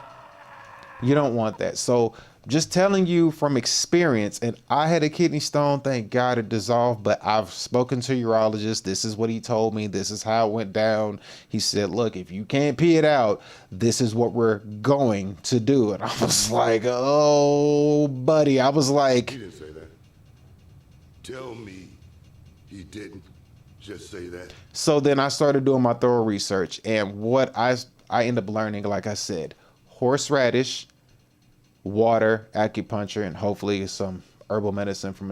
You don't want that. So just telling you from experience, and I had a kidney stone, thank God it dissolved, but I've spoken to a urologist. This is what he told me. This is how it went down. He said, look, if you can't pee it out, this is what we're going to do. And I was like, oh, buddy. I was like, He didn't say that. Tell me he didn't just say that. so then I started doing my thorough research, and what I ended up learning, like I said, horseradish, water, acupuncture, and hopefully some herbal medicine from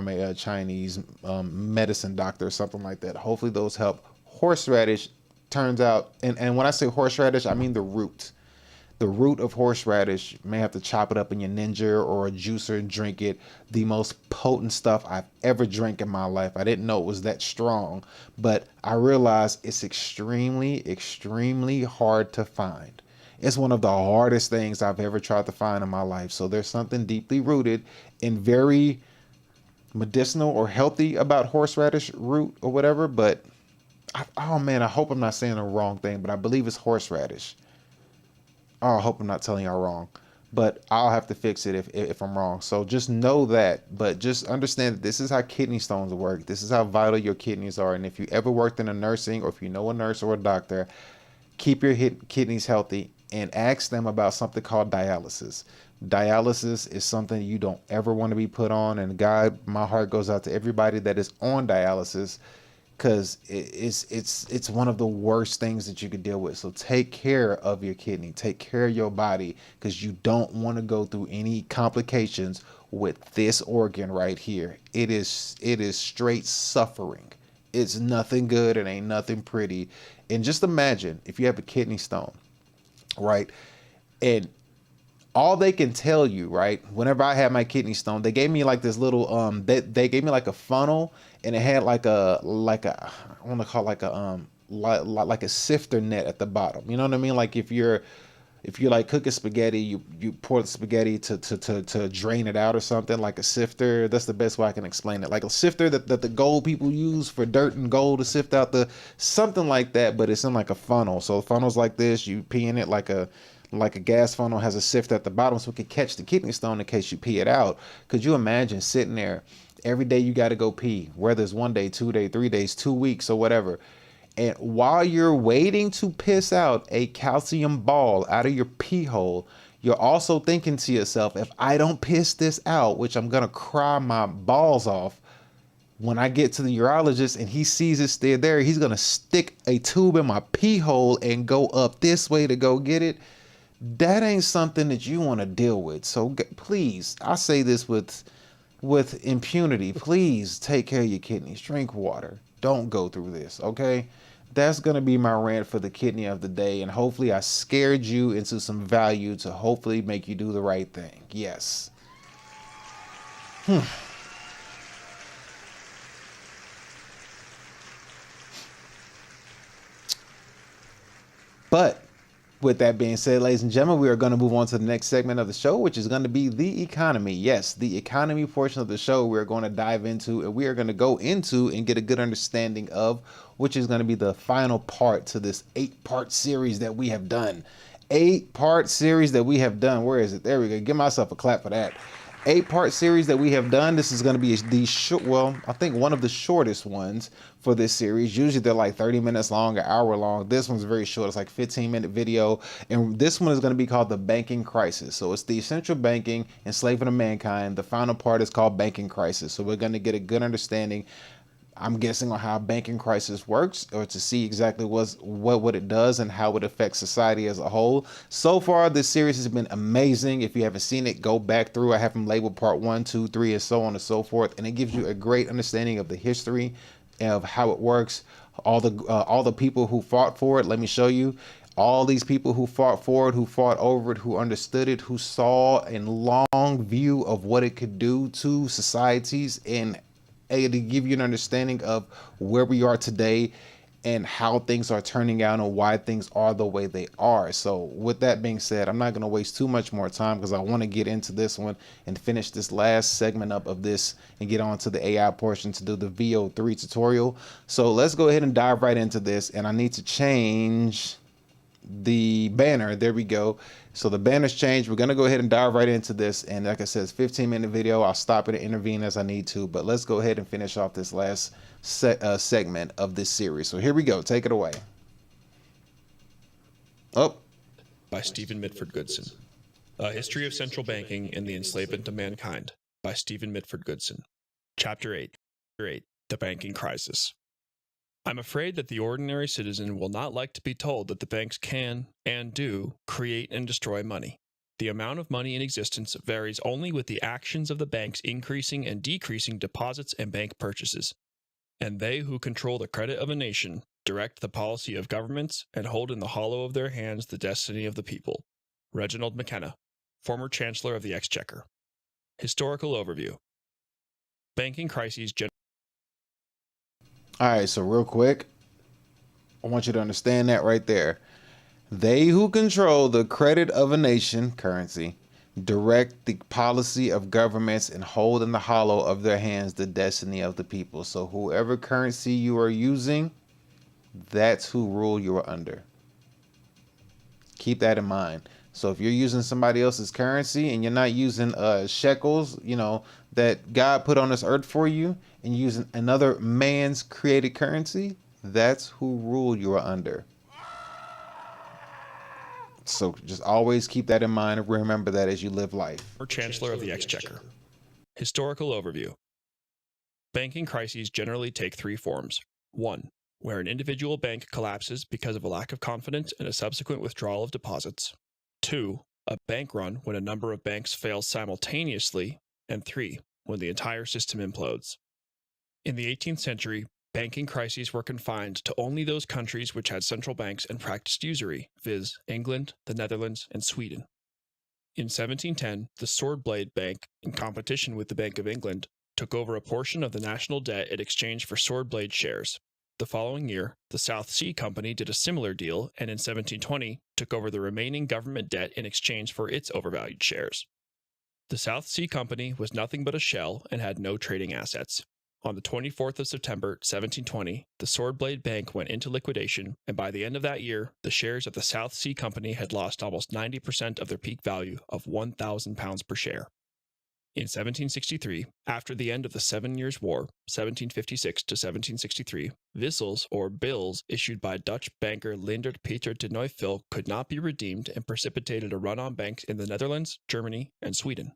a Chinese medicine doctor or something like that. Hopefully those help. Horseradish turns out, and when I say horseradish, I mean the root. The root of horseradish, you may have to chop it up in your Ninja or a juicer and drink it. The most potent stuff I've ever drank in my life. I didn't know it was that strong, but I realized it's extremely, extremely hard to find. It's one of the hardest things I've ever tried to find in my life. So there's something deeply rooted and very medicinal or healthy about horseradish root or whatever. But oh man, I hope I'm not saying the wrong thing, but I believe it's horseradish. Oh, I hope I'm not telling y'all wrong, but I'll have to fix it if I'm wrong. So just know that, but just understand that this is how kidney stones work. This is how vital your kidneys are. And if you ever worked in a nursing, or if you know a nurse or a doctor, keep your kidneys healthy and ask them about something called dialysis. Dialysis is something you don't ever want to be put on. And God, my heart goes out to everybody that is on dialysis, because it's one of the worst things that you could deal with. So take care of your kidney, take care of your body, because you don't want to go through any complications with this organ right here. It is straight suffering. It's nothing good. It ain't nothing pretty. And just imagine if you have a kidney stone, right? And all they can tell you, right? Whenever I had my kidney stone, they gave me like this little they gave me like a funnel, and it had like a I want to call it like a sifter net at the bottom. You know what I mean? Like if you're like cooking spaghetti, you pour the spaghetti to drain it out or something, like a sifter. That's the best way I can explain it. Like a sifter that the gold people use for dirt and gold to sift out something like that, but it's in like a funnel. So funnels like this, you pee in it like a gas funnel, has a sift at the bottom so it can catch the kidney stone in case you pee it out. Could you imagine sitting there every day you got to go pee, whether it's 1 day, 2 days, 3 days, 2 weeks or whatever. And while you're waiting to piss out a calcium ball out of your pee hole, you're also thinking to yourself, if I don't piss this out, which I'm going to cry my balls off, when I get to the urologist and he sees it still there, he's going to stick a tube in my pee hole and go up this way to go get it. That ain't something that you want to deal with. So please, I say this with impunity, please take care of your kidneys. Drink water. Don't go through this, okay? That's going to be my rant for the kidney of the day. And hopefully I scared you into some value to hopefully make you do the right thing. Yes. But with that being said, ladies and gentlemen, we are going to move on to the next segment of the show, which is going to be the economy. Yes, the economy portion of the show we're going to dive into, and we are going to go into and get a good understanding of, which is going to be the final part to this 8-part series that we have done. 8-part series that we have done. Where is it? There we go. Give myself a clap for that. 8-part series that we have done. This is going to be the short, well, I think one of the shortest ones for this series. Usually they're like 30 minutes long, an hour long. This one's very short. It's like 15-minute video. And this one is going to be called the banking crisis. So it's the central banking enslavement of mankind. The final part is called banking crisis. So we're going to get a good understanding, I'm guessing, on how banking crisis works, or to see exactly what it does and how it affects society as a whole. So far, this series has been amazing. If you haven't seen it, go back through. I have them labeled part 1, 2, 3, and so on and so forth. And it gives you a great understanding of the history of how it works. All the people who fought for it. Let me show you. All these people who fought for it, who fought over it, who understood it, who saw a long view of what it could do to societies, and to give you an understanding of where we are today and how things are turning out and why things are the way they are. So with that being said, I'm not going to waste too much more time because I want to get into this one and finish this last segment up of this and get on to the AI portion to do the VEO3 tutorial. So let's go ahead and dive right into this, and I need to change the banner. There we go. So the banner's changed. We're going to go ahead and dive right into this, and like I said, it's 15-minute video. I'll stop it and intervene as I need to, but let's go ahead and finish off this last segment of this series. So here we go. Take it away. Oh. By Stephen Mitford Goodson. A History of Central Banking and the Enslavement of Mankind by Stephen Mitford Goodson. Chapter 8. The Banking Crisis. I'm afraid that the ordinary citizen will not like to be told that the banks can, and do, create and destroy money. The amount of money in existence varies only with the actions of the banks increasing and decreasing deposits and bank purchases. And they who control the credit of a nation direct the policy of governments and hold in the hollow of their hands the destiny of the people. Reginald McKenna, former Chancellor of the Exchequer. Historical overview. Banking crises. All right, so real quick, I want you to understand that right there. They who control the credit of a nation, currency, direct the policy of governments and hold in the hollow of their hands the destiny of the people. So whoever currency you are using, that's who rule you are under. Keep that in mind. So if you're using somebody else's currency and you're not using shekels, you know, that God put on this earth for you, and using another man's created currency, that's who rule you are under. So just always keep that in mind and remember that as you live life. Chancellor of the Exchequer. Historical overview. Banking crises generally take three forms. 1. Where an individual bank collapses because of a lack of confidence and a subsequent withdrawal of deposits. 2. A bank run when a number of banks fail simultaneously. And 3. When the entire system implodes. In the 18th century, banking crises were confined to only those countries which had central banks and practiced usury, viz. England, the Netherlands, and Sweden. In 1710, the Sword Blade Bank, in competition with the Bank of England, took over a portion of the national debt in exchange for Sword Blade shares. The following year, the South Sea Company did a similar deal and in 1720 took over the remaining government debt in exchange for its overvalued shares. The South Sea Company was nothing but a shell and had no trading assets. On the 24th of September, 1720, the Sword Blade Bank went into liquidation, and by the end of that year, the shares of the South Sea Company had lost almost 90% of their peak value of £1,000 per share. In 1763, after the end of the 7 Years' War, 1756 to 1763, wissels or bills issued by Dutch banker Leendert Peter de Neufville could not be redeemed and precipitated a run on banks in the Netherlands, Germany, and Sweden.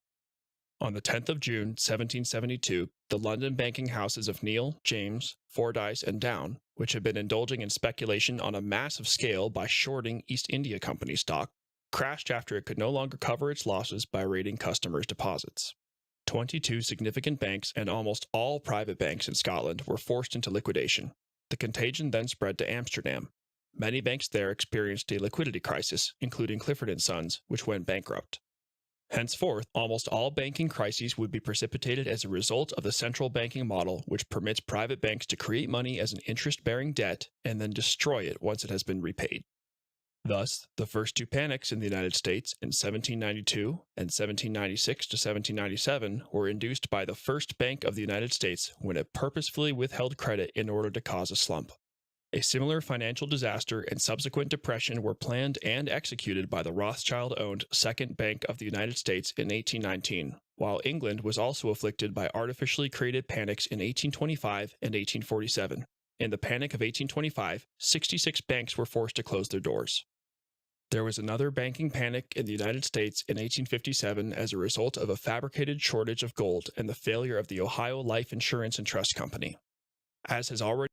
On the 10th of June, 1772, the London banking houses of Neal, James, Fordyce, and Down, which had been indulging in speculation on a massive scale by shorting East India Company stock, crashed after it could no longer cover its losses by raiding customers' deposits. 22 significant banks and almost all private banks in Scotland were forced into liquidation. The contagion then spread to Amsterdam. Many banks there experienced a liquidity crisis, including Clifford & Sons, which went bankrupt. Henceforth, almost all banking crises would be precipitated as a result of the central banking model, which permits private banks to create money as an interest-bearing debt and then destroy it once it has been repaid. Thus, the first two panics in the United States in 1792 and 1796 to 1797 were induced by the First Bank of the United States when it purposefully withheld credit in order to cause a slump. A similar financial disaster and subsequent depression were planned and executed by the Rothschild-owned Second Bank of the United States in 1819, while England was also afflicted by artificially created panics in 1825 and 1847. In the Panic of 1825, 66 banks were forced to close their doors. There was another banking panic in the United States in 1857 as a result of a fabricated shortage of gold and the failure of the Ohio Life Insurance and Trust Company. As has already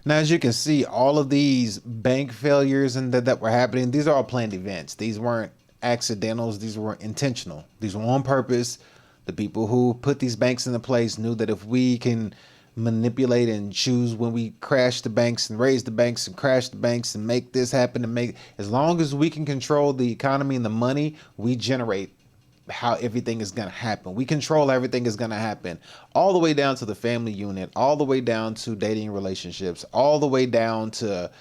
Now, as you can see, all of these bank failures and that were happening, these are all planned events. These weren't accidentals. These were intentional. These were on purpose. The people who put these banks into place knew that if we can manipulate and choose when we crash the banks and raise the banks and crash the banks and make this happen and make, as long as we can control the economy and the money we generate, how everything is going to happen. We control how everything is going to happen, all the way down to the family unit, all the way down to dating relationships, all the way down to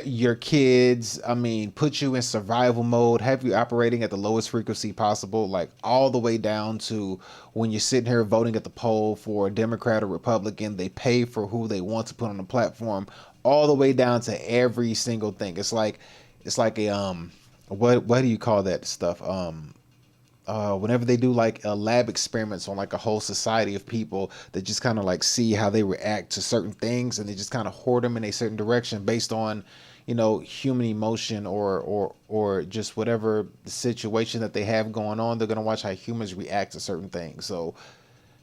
your kids. I mean, put you in survival mode, have you operating at the lowest frequency possible, like all the way down to when you're sitting here voting at the poll for a Democrat or Republican, they pay for who they want to put on the platform, all the way down to every single thing. It's like a what do you call that stuff? Whenever they do like lab experiments on like a whole society of people that just kind of like see how they react to certain things, and they just kind of hoard them in a certain direction based on, you know, human emotion or just whatever the situation that they have going on. They're going to watch how humans react to certain things. So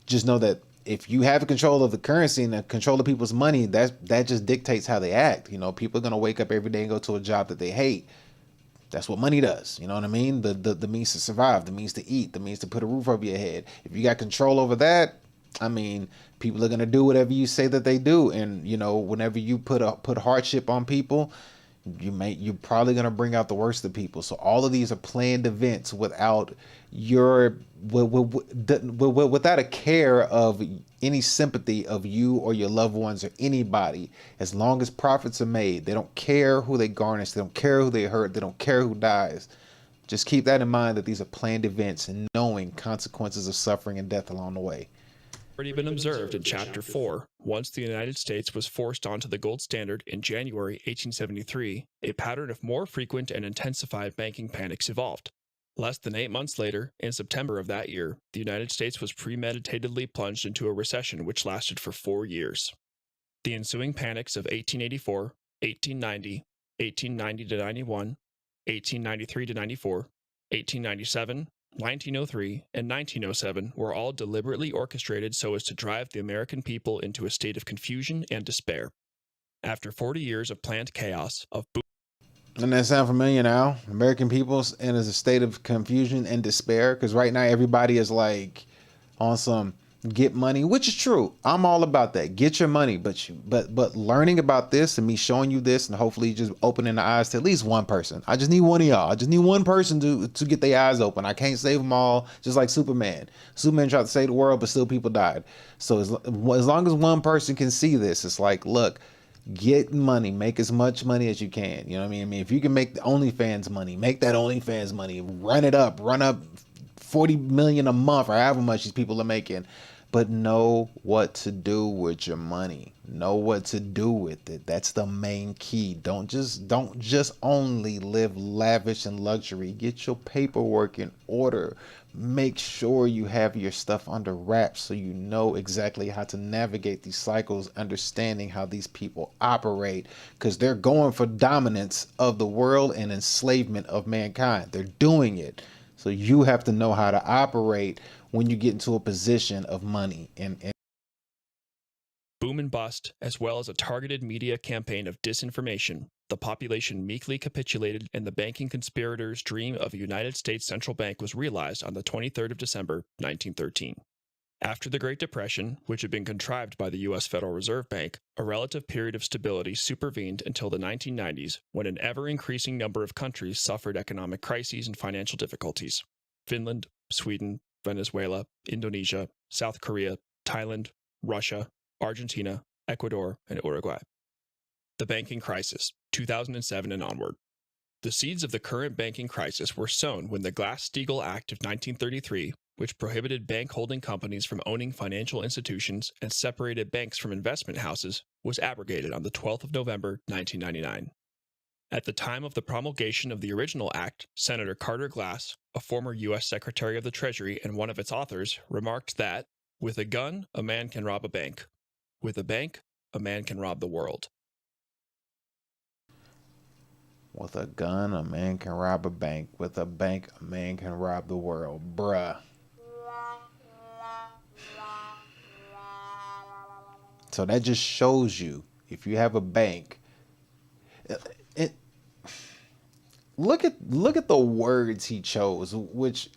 just know that if you have control of the currency and control of people's money, that just dictates how they act. You know, people are going to wake up every day and go to a job that they hate. That's what money does. You know what I mean? The means to survive, the means to eat, the means to put a roof over your head. If you got control over that, I mean, people are gonna do whatever you say that they do. And you know, whenever you put hardship on people, you're probably gonna bring out the worst of people. So all of these are planned events without without a care of any sympathy of you or your loved ones or anybody. As long as profits are made, they don't care who they garnish, they don't care who they hurt, they don't care who dies. Just keep that in mind, that these are planned events, and knowing consequences of suffering and death along the way. Already been observed in Chapter 4, once the United States was forced onto the gold standard in January 1873, a pattern of more frequent and intensified banking panics evolved. Less than 8 months later, in September of that year, the United States was premeditatedly plunged into a recession which lasted for 4 years. The ensuing panics of 1884, 1890, 1890-91, 1893-94, 1897, 1903, and 1907 were all deliberately orchestrated so as to drive the American people into a state of confusion and despair. After 40 years of planned chaos, of Doesn't that sound familiar now? American people's in a state of confusion and despair, because right now everybody is like on some get money, which is true. I'm all about that. Get your money, but learning about this and me showing you this, and hopefully just opening the eyes to at least one person. I just need one of y'all. I just need one person to get their eyes open. I can't save them all. Just like Superman. Superman tried to save the world, but still people died. So as long as one person can see this, it's like, look, get money, make as much money as you can. You know what I mean? If you can make the OnlyFans money, make that OnlyFans money, run up 40 million a month, or however much these people are making. But know what to do with your money. Know what to do with it. That's the main key. Don't just only live lavish and luxury. Get your paperwork in order. Make sure you have your stuff under wraps so you know exactly how to navigate these cycles, understanding how these people operate, because they're going for dominance of the world and enslavement of mankind. They're doing it. So you have to know how to operate when you get into a position of money. And boom and bust, as well as a targeted media campaign of disinformation, the population meekly capitulated, and the banking conspirators' dream of a United States central bank was realized on the 23rd of December, 1913. After the Great Depression, which had been contrived by the U.S. Federal Reserve Bank, a relative period of stability supervened until the 1990s, when an ever-increasing number of countries suffered economic crises and financial difficulties. Finland, Sweden, Venezuela, Indonesia, South Korea, Thailand, Russia, Argentina, Ecuador, and Uruguay. The banking crisis, 2007 and onward. The seeds of the current banking crisis were sown when the Glass-Steagall Act of 1933, which prohibited bank holding companies from owning financial institutions and separated banks from investment houses, was abrogated on the 12th of November, 1999. At the time of the promulgation of the original act, Senator Carter Glass, a former U.S. Secretary of the Treasury and one of its authors, remarked that, "With a gun, a man can rob a bank. With a bank, a man can rob the world." With a gun, a man can rob a bank. With a bank, a man can rob the world. Bruh. So that just shows you, if you have a bank, look at the words he chose, which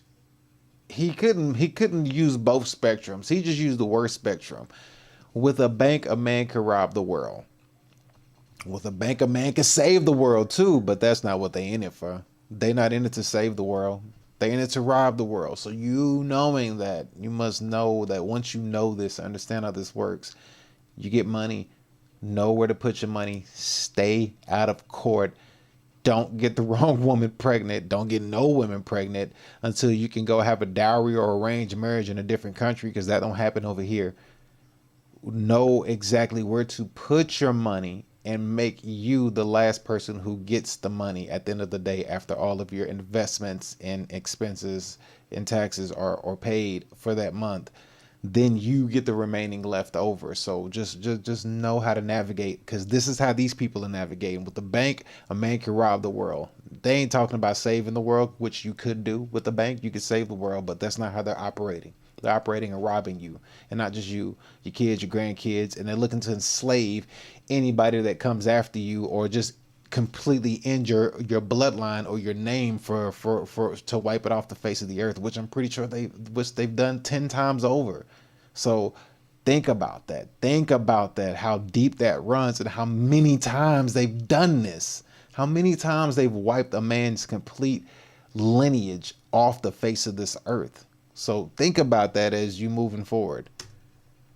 he couldn't use both spectrums. He just used the worst spectrum. With a bank, a man can rob the world. With a bank, a man can save the world too, but that's not what they in it for. They not in it to save the world. They're in it to rob the world. So you knowing that, you must know that once you know this, understand how this works, you get money, know where to put your money, stay out of court. Don't get the wrong woman pregnant. Don't get no women pregnant until you can go have a dowry or arranged marriage in a different country, because that don't happen over here. Know exactly where to put your money and make you the last person who gets the money at the end of the day, after all of your investments and expenses and taxes are paid for that month. Then you get the remaining left over. So just know how to navigate, because this is how these people are navigating. With the bank, a man can rob the world. They ain't talking about saving the world, which you could do with the bank. You could save the world, but that's not how they're operating. They're operating and robbing you, and not just you, your kids, your grandkids, and they're looking to enslave anybody that comes after you, or just completely injure your bloodline or your name for to wipe it off the face of the earth, which I'm pretty sure they've done 10 times over. So think about that. Think about that, how deep that runs, and how many times they've done this. How many times they've wiped a man's complete lineage off the face of this earth. So think about that as you moving forward.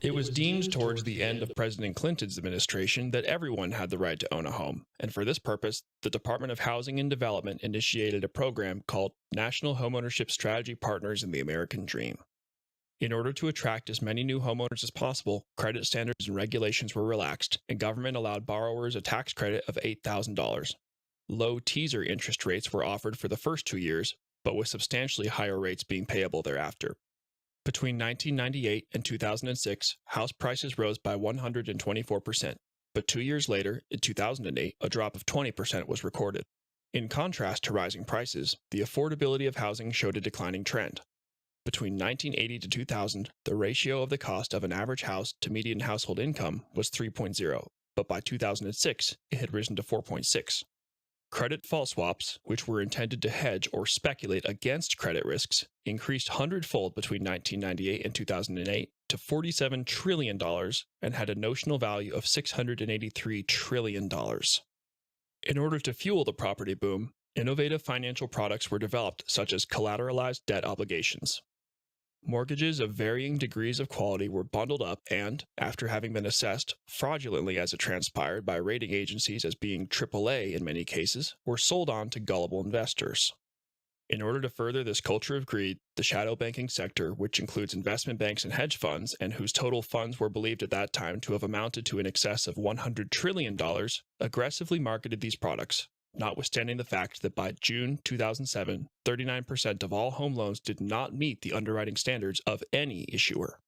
It was deemed towards the end of President Clinton's administration that everyone had the right to own a home, and for this purpose, the Department of Housing and Development initiated a program called National Homeownership Strategy Partners in the American Dream. In order to attract as many new homeowners as possible, credit standards and regulations were relaxed, and government allowed borrowers a tax credit of $8,000. Low teaser interest rates were offered for the first 2 years, but with substantially higher rates being payable thereafter. Between 1998 and 2006, house prices rose by 124%, but 2 years later, in 2008, a drop of 20% was recorded. In contrast to rising prices, the affordability of housing showed a declining trend. Between 1980 to 2000, the ratio of the cost of an average house to median household income was 3.0, but by 2006, it had risen to 4.6. Credit default swaps, which were intended to hedge or speculate against credit risks, increased hundredfold between 1998 and 2008 to $47 trillion and had a notional value of $683 trillion. In order to fuel the property boom, innovative financial products were developed, such as collateralized debt obligations. Mortgages of varying degrees of quality were bundled up and, after having been assessed, fraudulently as it transpired by rating agencies as being AAA in many cases, were sold on to gullible investors. In order to further this culture of greed, the shadow banking sector, which includes investment banks and hedge funds, and whose total funds were believed at that time to have amounted to in excess of $100 trillion, aggressively marketed these products, notwithstanding the fact that by June 2007, 39% of all home loans did not meet the underwriting standards of any issuer.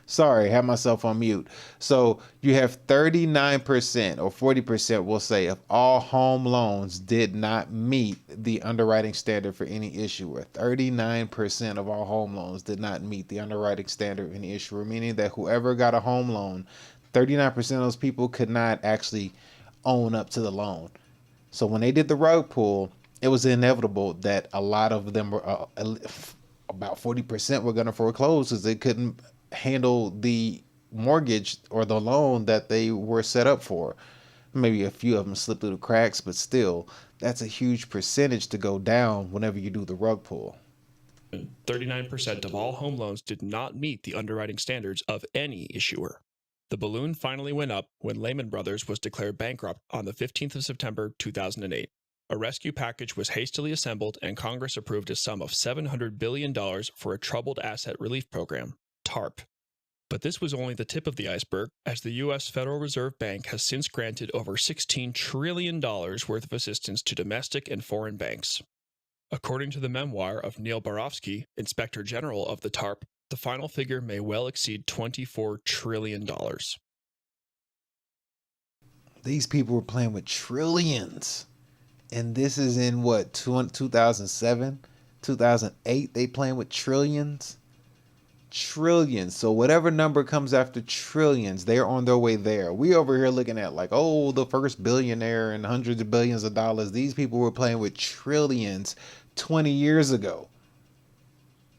Sorry, I had myself on mute. So you have 39% or 40%, we'll say, of all home loans did not meet the underwriting standard for any issuer. 39% of all home loans did not meet the underwriting standard of any issuer, meaning that whoever got a home loan, 39% of those people could not actually own up to the loan. So when they did the rug pull, it was inevitable that a lot of them were, about 40% were going to foreclose because they couldn't handle the mortgage or the loan that they were set up for. Maybe a few of them slipped through the cracks, but still, that's a huge percentage to go down whenever you do the rug pull. 39% of all home loans did not meet the underwriting standards of any issuer. The balloon finally went up when Lehman Brothers was declared bankrupt on the 15th of September 2008. A rescue package was hastily assembled and Congress approved a sum of $700 billion for a Troubled Asset Relief Program, TARP. But this was only the tip of the iceberg, as the U.S. Federal Reserve Bank has since granted over $16 trillion worth of assistance to domestic and foreign banks. According to the memoir of Neil Barofsky, Inspector General of the TARP, the final figure may well exceed $24 trillion. These people were playing with trillions. And this is in what, 2007, 2008, they playing with trillions? Trillions. So whatever number comes after trillions, they're on their way there. We over here looking at like, oh, the first billionaire and hundreds of billions of dollars. These people were playing with trillions 20 years ago.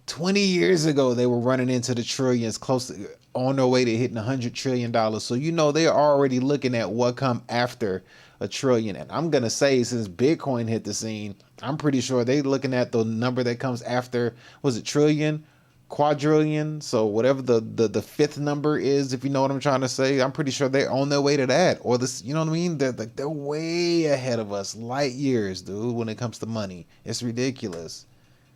20 years ago, they were running into the trillions, close to, on their way to hitting $100 trillion. So, you know, they're already looking at what come after a trillion. And I'm going to say, since Bitcoin hit the scene, I'm pretty sure they're looking at the number that comes after, was it trillion? Quadrillion? So whatever the fifth number is, if you know what I'm trying to say, I'm pretty sure they're on their way to that. Or this, you know what I mean? They're way ahead of us, light years, dude, when it comes to money. It's ridiculous.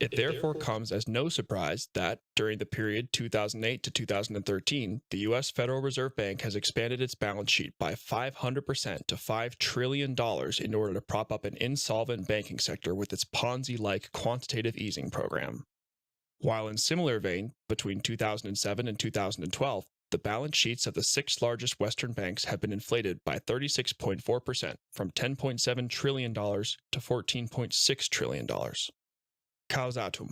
It therefore comes as no surprise that, during the period 2008 to 2013, the U.S. Federal Reserve Bank has expanded its balance sheet by 500% to $5 trillion in order to prop up an insolvent banking sector with its Ponzi-like quantitative easing program. While in similar vein, between 2007 and 2012, the balance sheets of the six largest Western banks have been inflated by 36.4%, from $10.7 trillion to $14.6 trillion. Causatum.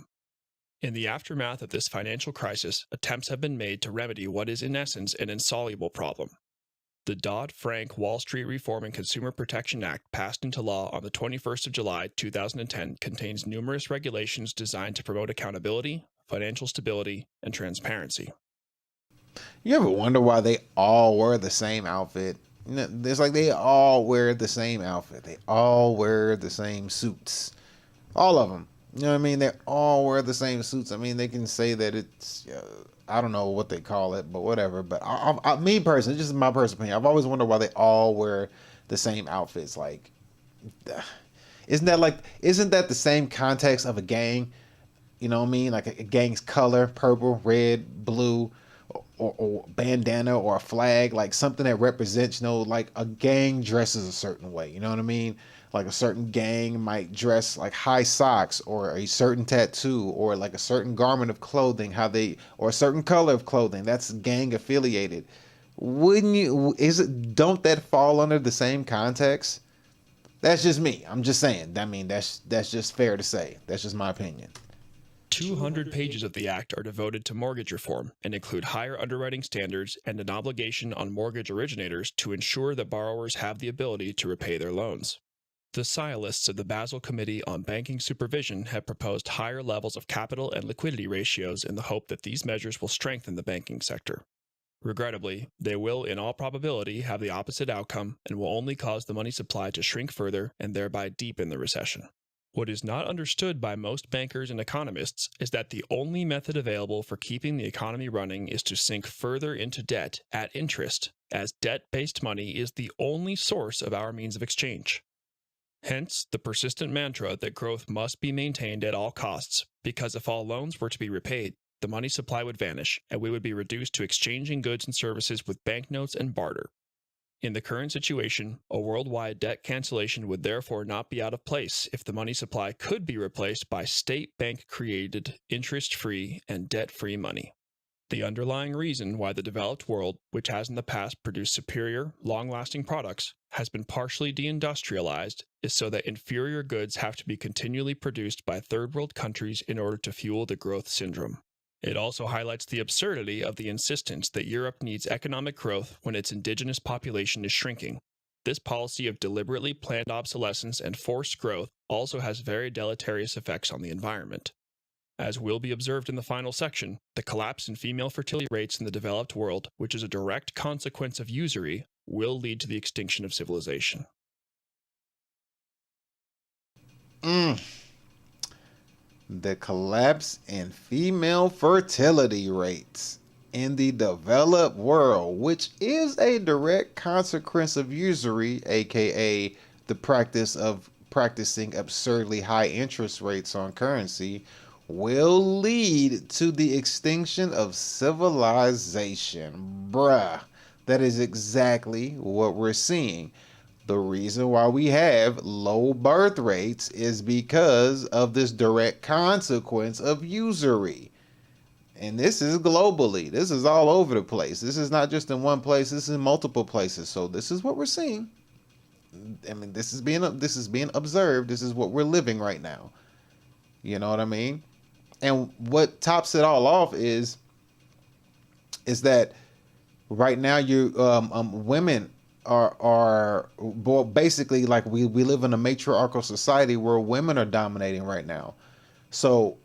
In the aftermath of this financial crisis, attempts have been made to remedy what is in essence an insoluble problem. The Dodd-Frank Wall Street Reform and Consumer Protection Act, passed into law on the 21st of July 2010, contains numerous regulations designed to promote accountability, financial stability, and transparency. You ever wonder why they all wear the same outfit? You know, it's like they all wear the same outfit. They all wear the same suits. All of them. You know what I mean? They all wear the same suits. I mean, they can say that it's, I don't know what they call it, but whatever. But me personally, just my personal opinion, I've always wondered why they all wear the same outfits. Like, isn't that the same context of a gang? You know what I mean? Like a gang's color, purple, red, blue, or bandana or a flag, like something that represents, you know, like a gang dresses a certain way. You know what I mean? Like a certain gang might dress like high socks or a certain tattoo or like a certain garment of clothing, or a certain color of clothing. That's gang affiliated. Wouldn't you, don't that fall under the same context? That's just me. I'm just saying. I mean, that's just fair to say. That's just my opinion. 200 pages of the Act are devoted to mortgage reform and include higher underwriting standards and an obligation on mortgage originators to ensure that borrowers have the ability to repay their loans. The sciolists of the Basel Committee on Banking Supervision have proposed higher levels of capital and liquidity ratios in the hope that these measures will strengthen the banking sector. Regrettably, they will in all probability have the opposite outcome and will only cause the money supply to shrink further and thereby deepen the recession. What is not understood by most bankers and economists is that the only method available for keeping the economy running is to sink further into debt at interest, as debt-based money is the only source of our means of exchange. Hence, the persistent mantra that growth must be maintained at all costs, because if all loans were to be repaid, the money supply would vanish, and we would be reduced to exchanging goods and services with banknotes and barter. In the current situation, a worldwide debt cancellation would therefore not be out of place if the money supply could be replaced by state bank-created, interest-free, and debt-free money. The underlying reason why the developed world, which has in the past produced superior, long-lasting products, has been partially deindustrialized is so that inferior goods have to be continually produced by third-world countries in order to fuel the growth syndrome. It also highlights the absurdity of the insistence that Europe needs economic growth when its indigenous population is shrinking. This policy of deliberately planned obsolescence and forced growth also has very deleterious effects on the environment. As will be observed in the final section, the collapse in female fertility rates in the developed world, which is a direct consequence of usury, will lead to the extinction of civilization. The collapse in female fertility rates in the developed world, which is a direct consequence of usury, aka the practice of practicing absurdly high interest rates on currency, will lead to the extinction of civilization. Bruh, that is exactly what we're seeing. The reason why we have low birth rates is because of this direct consequence of usury. And this is globally. This is all over the place. This is not just in one place. This is in multiple places. So this is what we're seeing. I mean, this is being observed. This is what we're living right now. You know what I mean? And what tops it all off is that right now women are well, basically, like we live in a matriarchal society where women are dominating right now. So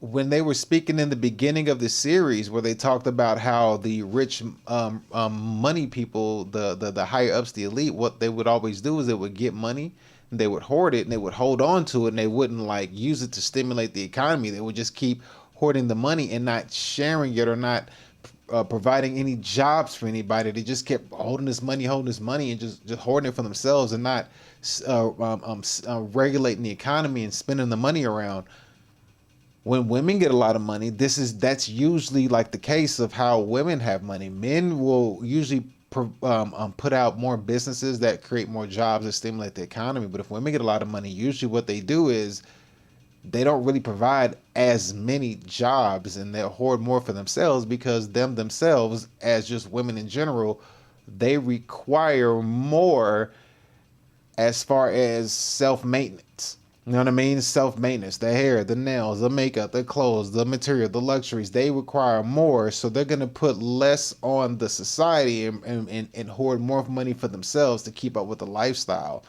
when they were speaking in the beginning of the series, where they talked about how the rich money people, the higher ups, the elite, what they would always do is they would get money and they would hoard it and they would hold on to it, and they wouldn't like use it to stimulate the economy. They would just keep hoarding the money and not sharing it, or not providing any jobs for anybody. They just kept holding this money, and just hoarding it for themselves, and not regulating the economy and spending the money around. When women get a lot of money, that's usually like the case of how women have money. Men will usually put out more businesses that create more jobs that stimulate the economy. But if women get a lot of money, usually what they do is they don't really provide as many jobs, and they'll hoard more for themselves, because themselves, as just women in general, they require more as far as self-maintenance. You know what I mean? Self-maintenance, the hair, the nails, the makeup, the clothes, the material, the luxuries, they require more. So they're going to put less on the society and hoard more money for themselves to keep up with the lifestyle.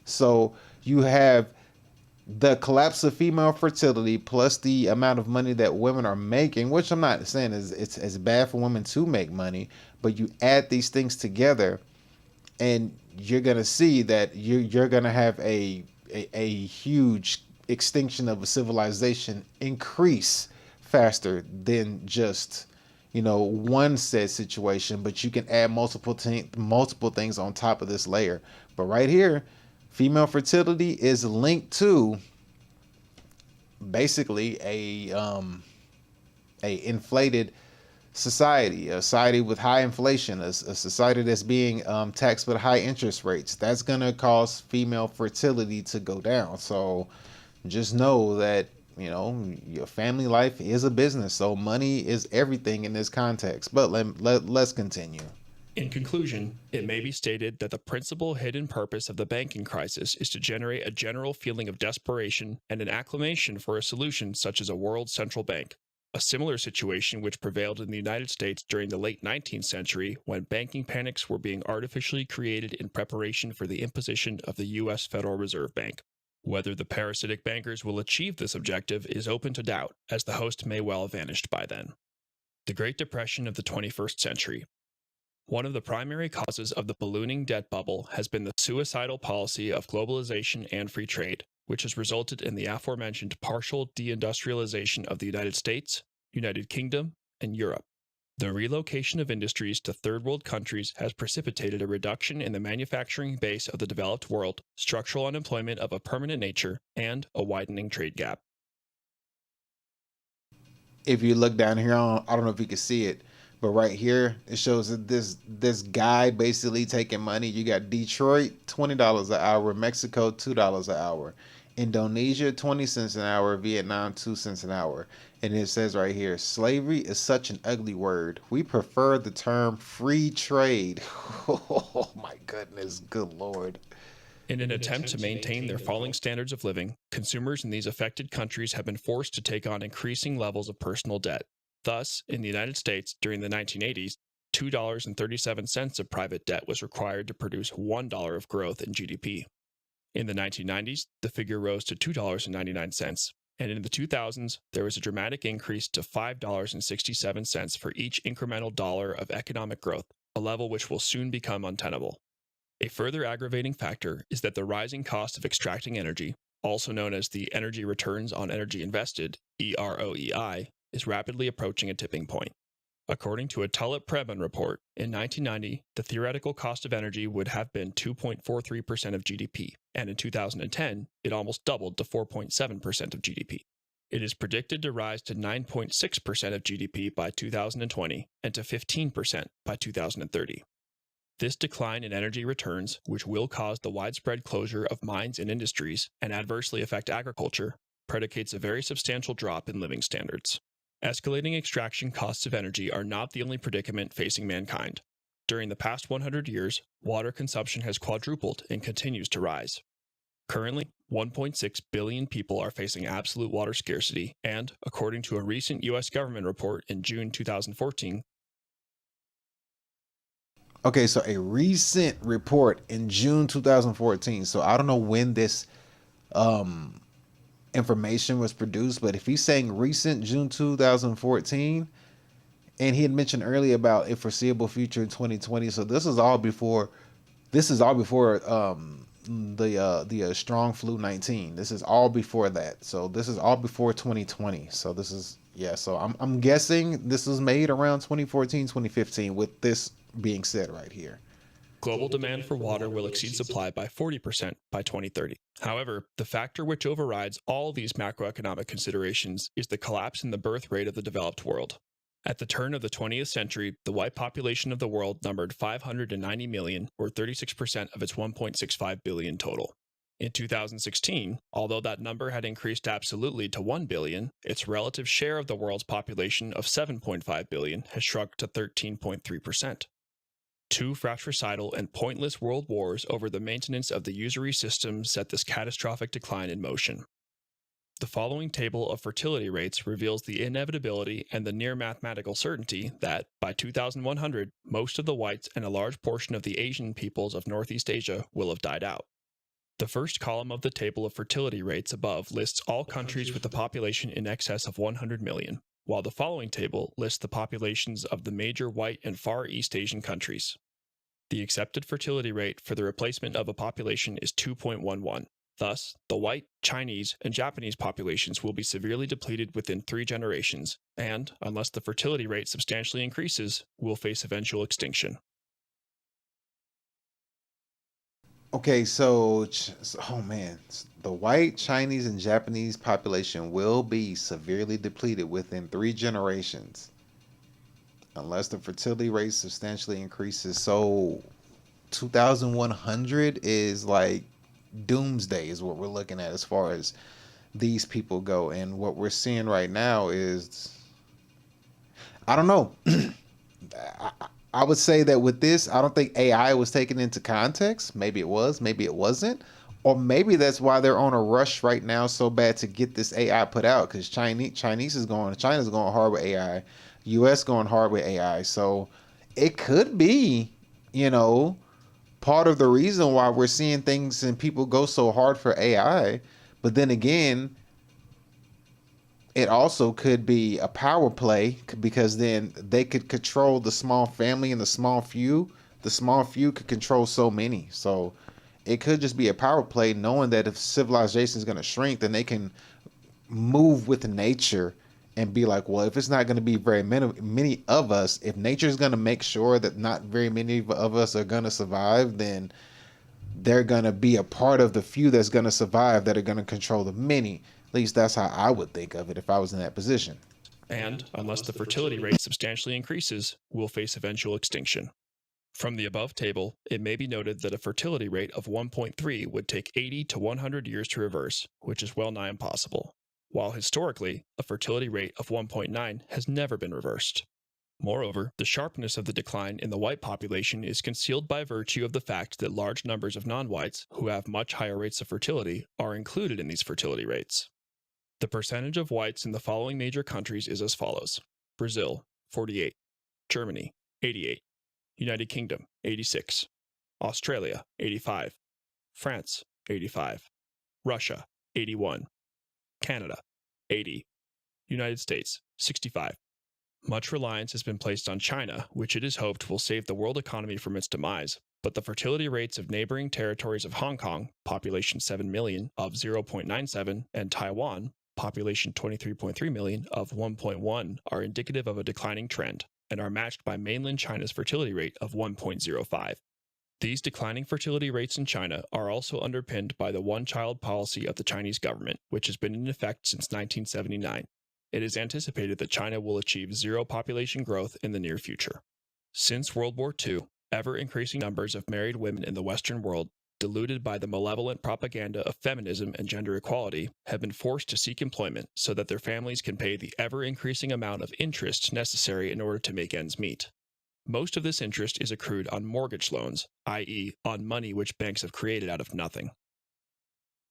So you have the collapse of female fertility, plus the amount of money that women are making, which I'm not saying it's bad for women to make money, but you add these things together and you're going to see that you're going to have a huge extinction of a civilization increase faster than just, one said situation. But you can add multiple things on top of this layer. But right here, female fertility is linked to basically a inflated society, a society with high inflation, a society that's being taxed with high interest rates. That's going to cause female fertility to go down. So just know that, your family life is a business. So money is everything in this context. But let's continue. In conclusion, it may be stated that the principal hidden purpose of the banking crisis is to generate a general feeling of desperation and an acclamation for a solution such as a world central bank. A similar situation which prevailed in the United States during the late 19th century, when banking panics were being artificially created in preparation for the imposition of the U.S. Federal Reserve Bank. Whether the parasitic bankers will achieve this objective is open to doubt, as the host may well have vanished by then. The Great Depression of the 21st century. One of the primary causes of the ballooning debt bubble has been the suicidal policy of globalization and free trade, which has resulted in the aforementioned partial deindustrialization of the United States, United Kingdom, and Europe. The relocation of industries to third world countries has precipitated a reduction in the manufacturing base of the developed world, structural unemployment of a permanent nature, and a widening trade gap. If you look down here, I don't know if you can see it, but right here, it shows that this guy basically taking money. You got Detroit, $20 an hour, Mexico, $2 an hour, Indonesia, 20 cents an hour, Vietnam, 2 cents an hour. And it says right here, slavery is such an ugly word. We prefer the term free trade. Oh my goodness, good Lord. In an attempt to maintain their falling standards of living, consumers in these affected countries have been forced to take on increasing levels of personal debt. Thus, in the United States, during the 1980s, $2.37 of private debt was required to produce $1 of growth in GDP. In the 1990s, the figure rose to $2.99, and in the 2000s, there was a dramatic increase to $5.67 for each incremental dollar of economic growth, a level which will soon become untenable. A further aggravating factor is that the rising cost of extracting energy, also known as the Energy Returns on Energy Invested, EROEI, is rapidly approaching a tipping point. According to a Tullett-Prebin report, in 1990, the theoretical cost of energy would have been 2.43% of GDP, and in 2010, it almost doubled to 4.7% of GDP. It is predicted to rise to 9.6% of GDP by 2020 and to 15% by 2030. This decline in energy returns, which will cause the widespread closure of mines and industries and adversely affect agriculture, predicates a very substantial drop in living standards. Escalating extraction costs of energy are not the only predicament facing mankind. During the past 100 years, water consumption has quadrupled and continues to rise. Currently, 1.6 billion people are facing absolute water scarcity, and, according to a recent U.S. government report in June 2014, Okay, so a recent report in June 2014. So I don't know when this information was produced, but if he's saying recent June 2014, and he had mentioned earlier about a foreseeable future in 2020, so this is all before the strong flu 19. This is all before that. So this is all before 2020. So this is, yeah, so I'm guessing this was made around 2014, 2015 with this being said right here. global demand for water will exceed supply by 40% by 2030. However, the factor which overrides all these macroeconomic considerations is the collapse in the birth rate of the developed world. At the turn of the 20th century, the white population of the world numbered 590 million, or 36% of its 1.65 billion total. In 2016, although that number had increased absolutely to 1 billion, its relative share of the world's population of 7.5 billion has shrunk to 13.3%. Two fratricidal and pointless world wars over the maintenance of the usury system set this catastrophic decline in motion. The following table of fertility rates reveals the inevitability and the near mathematical certainty that, by 2100, most of the whites and a large portion of the Asian peoples of Northeast Asia will have died out. The first column of the table of fertility rates above lists all countries with a population in excess of 100 million, while the following table lists the populations of the major white and Far East Asian countries. The accepted fertility rate for the replacement of a population is 2.11. Thus, the white, Chinese, and Japanese populations will be severely depleted within 3 generations, and, unless the fertility rate substantially increases, will face eventual extinction. Okay, so oh man, the white, Chinese, and Japanese population will be severely depleted within 3 generations unless the fertility rate substantially increases. So 2100 is like doomsday is what we're looking at as far as these people go, and what we're seeing right now is, I don't know. I would say that with this, I don't think AI was taken into context. Maybe it was, maybe it wasn't, or maybe that's why they're on a rush right now so bad to get this AI put out, because China's going hard with AI, US going hard with AI. So it could be, part of the reason why we're seeing things and people go so hard for AI. But then again, it also could be a power play, because then they could control the small family and the small few. The small few could control so many. So it could just be a power play, knowing that if civilization is going to shrink, then they can move with nature and be like, well, if it's not going to be very many of us, if nature is going to make sure that not very many of us are going to survive, then they're going to be a part of the few that's going to survive that are going to control the many. At least that's how I would think of it if I was in that position. And, unless the fertility rate substantially increases, will face eventual extinction. From the above table, it may be noted that a fertility rate of 1.3 would take 80 to 100 years to reverse, which is well nigh impossible, while historically, a fertility rate of 1.9 has never been reversed. Moreover, the sharpness of the decline in the white population is concealed by virtue of the fact that large numbers of non-whites, who have much higher rates of fertility, are included in these fertility rates. The percentage of whites in the following major countries is as follows: Brazil, 48, Germany, 88, United Kingdom, 86, Australia, 85, France, 85, Russia, 81, Canada, 80, United States, 65. Much reliance has been placed on China, which it is hoped will save the world economy from its demise, but the fertility rates of neighboring territories of Hong Kong, population 7 million, of 0.97, and Taiwan, population 23.3 million, of 1.1, are indicative of a declining trend, and are matched by mainland China's fertility rate of 1.05. These declining fertility rates in China are also underpinned by the one-child policy of the Chinese government, which has been in effect since 1979. It is anticipated that China will achieve zero population growth in the near future. Since World War II, ever-increasing numbers of married women in the Western world, deluded by the malevolent propaganda of feminism and gender equality, have been forced to seek employment so that their families can pay the ever-increasing amount of interest necessary in order to make ends meet. Most of this interest is accrued on mortgage loans, i.e., on money which banks have created out of nothing.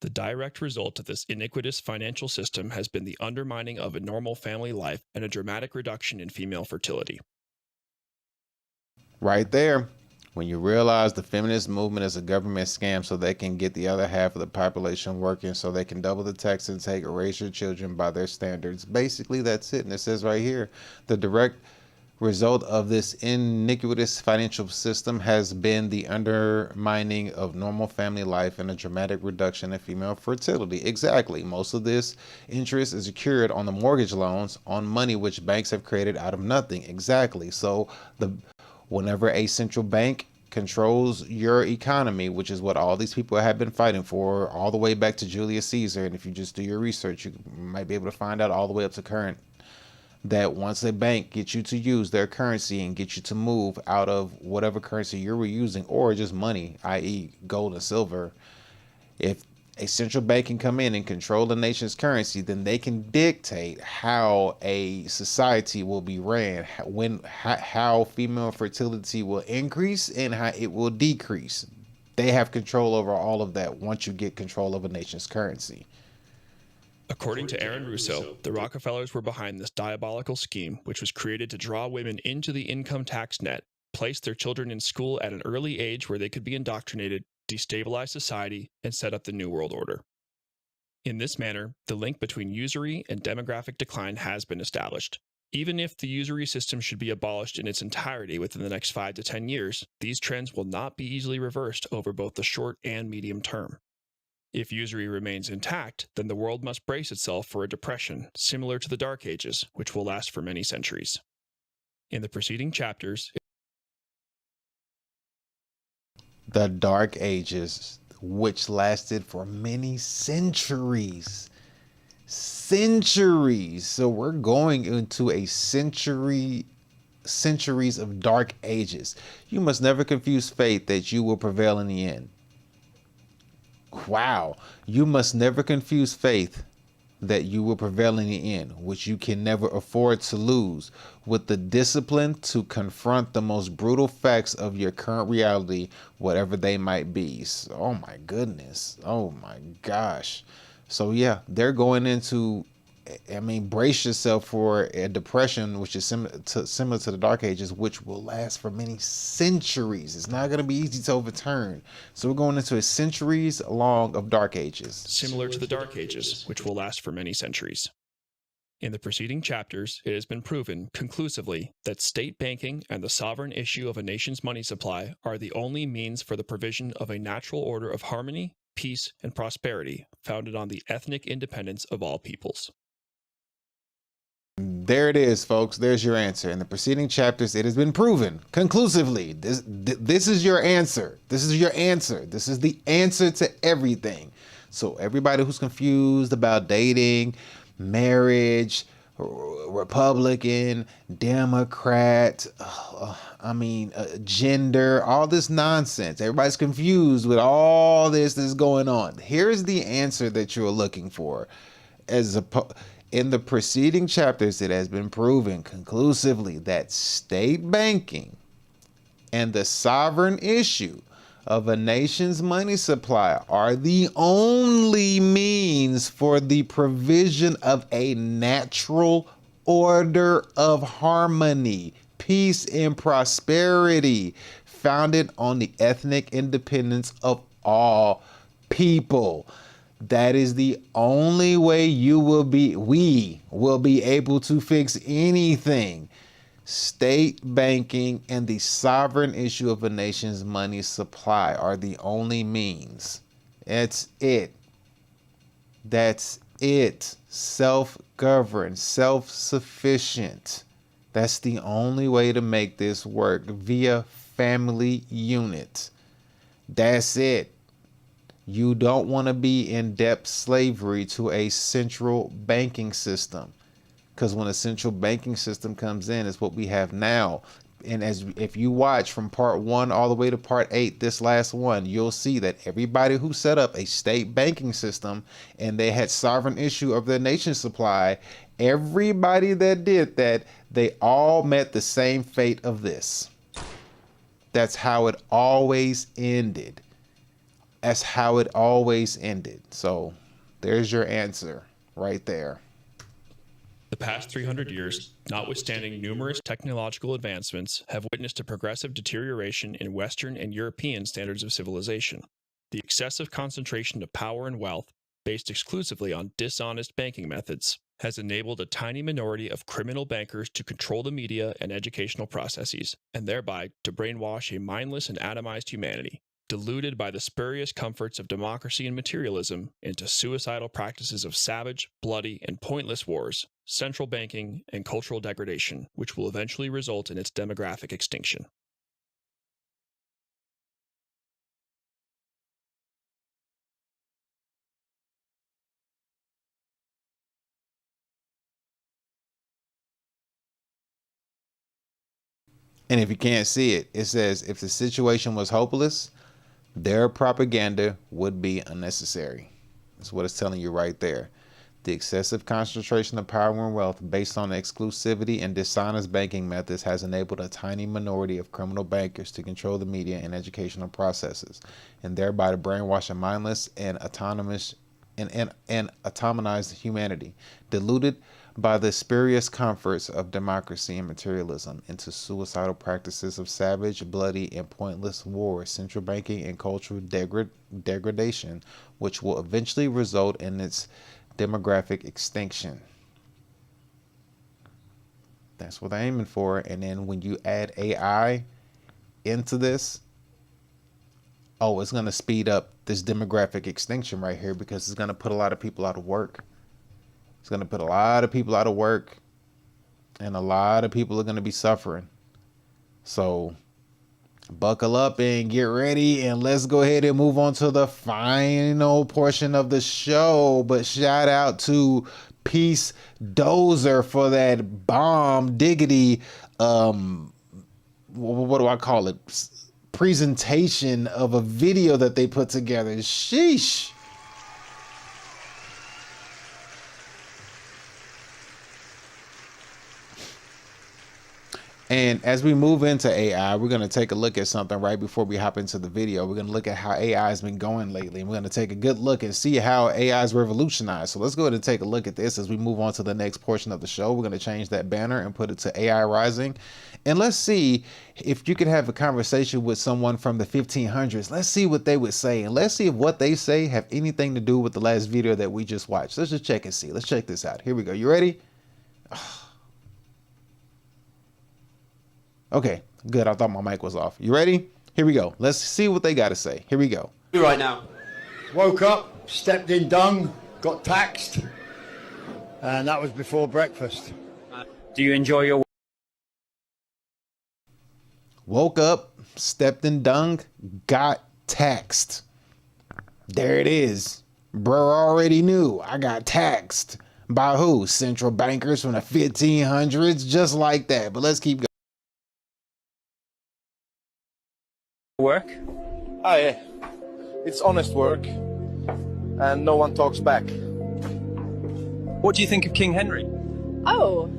The direct result of this iniquitous financial system has been the undermining of a normal family life and a dramatic reduction in female fertility. Right there. When you realize the feminist movement is a government scam so they can get the other half of the population working so they can double the tax intake or raise your children by their standards. Basically, that's it. And it says right here, the direct result of this iniquitous financial system has been the undermining of normal family life and a dramatic reduction in female fertility. Exactly. Most of this interest is secured on the mortgage loans on money which banks have created out of nothing. Exactly. So whenever a central bank controls your economy, which is what all these people have been fighting for all the way back to Julius Caesar, and if you just do your research, you might be able to find out all the way up to current, that once a bank gets you to use their currency and get you to move out of whatever currency you were using or just money, i.e. gold and silver, if a central bank can come in and control the nation's currency, then they can dictate how a society will be ran, how female fertility will increase and how it will decrease. They have control over all of that once you get control of a nation's currency. According to Aaron Russo, the Rockefellers were behind this diabolical scheme, which was created to draw women into the income tax net, place their children in school at an early age where they could be indoctrinated, destabilize society, and set up the New World Order. In this manner, the link between usury and demographic decline has been established. Even if the usury system should be abolished in its entirety within the next 5 to 10 years, these trends will not be easily reversed over both the short and medium term. If usury remains intact, then the world must brace itself for a depression similar to the Dark Ages, which will last for many centuries. In the preceding chapters, the Dark Ages, which lasted for many centuries. So we're going into a centuries of dark ages. You must never confuse faith that you will prevail in the end. Wow. You must never confuse faith that you will prevail in the end, which you can never afford to lose, with the discipline to confront the most brutal facts of your current reality, whatever they might be. So, oh my goodness. Oh my gosh. So yeah, they're going into, brace yourself for a depression, which is similar to the Dark Ages, which will last for many centuries. It's not going to be easy to overturn. So we're going into a centuries long of Dark Ages. Similar to the Dark Ages, which will last for many centuries. In the preceding chapters, it has been proven conclusively that state banking and the sovereign issue of a nation's money supply are the only means for the provision of a natural order of harmony, peace, and prosperity founded on the ethnic independence of all peoples. There it is, folks. There's your answer. In the preceding chapters, it has been proven conclusively. This is your answer. This is your answer. This is the answer to everything. So everybody who's confused about dating, marriage, Republican, Democrat, gender, all this nonsense. Everybody's confused with all this that's going on. Here's the answer that you're looking for. In the preceding chapters, it has been proven conclusively that state banking and the sovereign issue of a nation's money supply are the only means for the provision of a natural order of harmony, peace, and prosperity founded on the ethnic independence of all people. That is the only way we will be able to fix anything. State banking and the sovereign issue of a nation's money supply are the only means. That's it. That's it. Self-governed, self-sufficient. That's the only way to make this work via family unit. That's it. You don't want to be in debt slavery to a central banking system, because when a central banking system comes in, it's what we have now. And if you watch from part 1 all the way to part 8, this last one, you'll see that everybody who set up a state banking system and they had sovereign issue of their nation's supply, everybody that did that, they all met the same fate of this. That's how it always ended. That's how it always ended. So there's your answer right there. The past 300 years, notwithstanding numerous technological advancements, have witnessed a progressive deterioration in Western and European standards of civilization. The excessive concentration of power and wealth, based exclusively on dishonest banking methods, has enabled a tiny minority of criminal bankers to control the media and educational processes, and thereby to brainwash a mindless and atomized humanity, deluded by the spurious comforts of democracy and materialism into suicidal practices of savage, bloody, and pointless wars, central banking, and cultural degradation, which will eventually result in its demographic extinction. And if you can't see it, it says if the situation was hopeless, their propaganda would be unnecessary. That's what it's telling you right there. The excessive concentration of power and wealth based on exclusivity and dishonest banking methods has enabled a tiny minority of criminal bankers to control the media and educational processes, and thereby to brainwash a mindless and autonomous and atomized humanity, deluded by the spurious comforts of democracy and materialism into suicidal practices of savage, bloody, and pointless war, central banking, and cultural degradation, which will eventually result in its demographic extinction. That's what they're aiming for. And then when you add AI into this, oh, it's going to speed up this demographic extinction right here, because it's going to put a lot of people out of work. It's going to put a lot of people out of work, and a lot of people are going to be suffering. So buckle up and get ready, and let's go ahead and move on to the final portion of the show. But shout out to Peace Dozer for that bomb diggity, what do I call it? Presentation of a video that they put together. Sheesh. And as we move into AI, we're going to take a look at something right before we hop into the video. We're going to look at how AI has been going lately. And we're going to take a good look and see how AI is revolutionized. So let's go ahead and take a look at this as we move on to the next portion of the show. We're going to change that banner and put it to AI Rising. And let's see if you could have a conversation with someone from the 1500s. Let's see what they would say. And let's see if what they say have anything to do with the last video that we just watched. Let's just check and see. Let's check this out. Here we go. You ready? Okay, good. I thought my mic was off. You ready? Here we go. Let's see what they got to say. Here we go. Right now. Woke up, stepped in dung, got taxed, and that was before breakfast. Do you enjoy your Woke up, stepped in dung, got taxed. There it is. Bro already knew I got taxed. By who? Central bankers from the 1500s, just like that. But let's keep going. work? Ah, yeah. It's honest work, and no one talks back. What do you think of King Henry? Oh,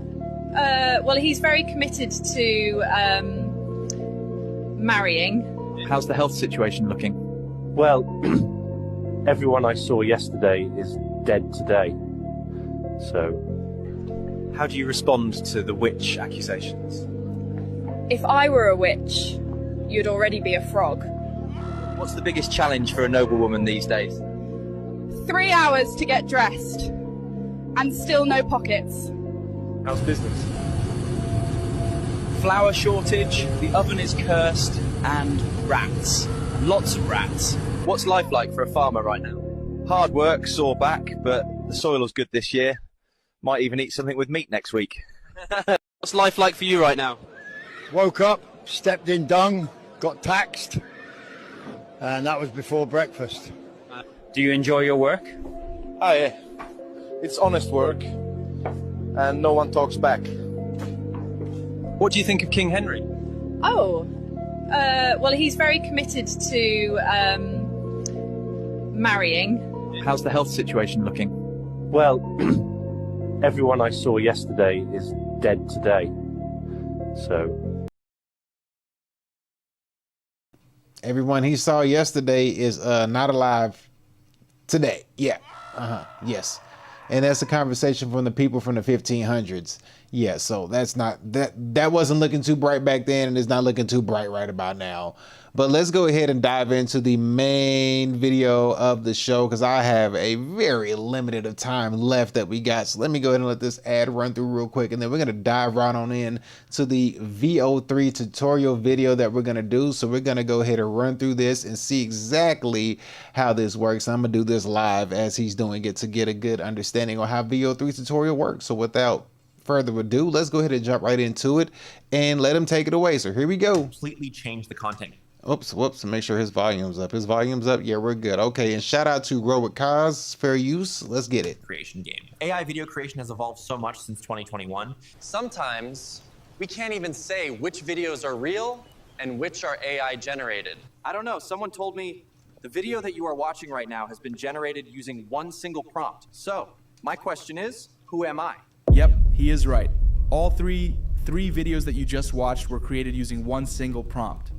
well, he's very committed to marrying. How's the health situation looking? Well, everyone I saw yesterday is dead today. So, how do you respond to the witch accusations? If I were a witch, you'd already be a frog. What's the biggest challenge for a noblewoman these days? 3 hours to get dressed, and still no pockets. how's business? Flour shortage, the oven is cursed, and rats. Lots of rats. What's life like for a farmer right now? Hard work, sore back, but the soil is good this year. Might even eat something with meat next week. What's life like for you right now? Woke up, stepped in dung, got taxed, and that was before breakfast. Do you enjoy your work? Ah, yeah. It's honest work, and no one talks back. What do you think of King Henry? Oh, well, he's very committed to marrying. How's the health situation looking? Well, everyone I saw yesterday is dead today. So, Everyone he saw yesterday is not alive today. Yeah. Yes. And that's a conversation from the people from the 1500s. Yeah, so that's not that wasn't looking too bright back then, and it's not looking too bright right about now. But let's go ahead and dive into the main video of the show, because I have a very limited of time left that we got. So let me go ahead and let this ad run through real quick, and then we're gonna dive right on in to the VEO3 tutorial video that we're gonna do. So we're gonna go ahead and run through this and see exactly how this works. I'm gonna do this live as he's doing it to get a good understanding on how VEO3 tutorial works. So without further ado, let's go ahead and jump right into it and let him take it away. So here we go. Completely change the content. Whoops, make sure his volume's up. His volume's up. Yeah, we're good. Okay, and shout out to Robert Kaz, fair use. Let's get it. Creation game. AI video creation has evolved so much since 2021. Sometimes we can't even say which videos are real and which are AI generated. I don't know. Someone told me the video that you are watching right now has been generated using one single prompt. So my question is, who am I? Yep, he is right. All three videos that you just watched were created using one single prompt.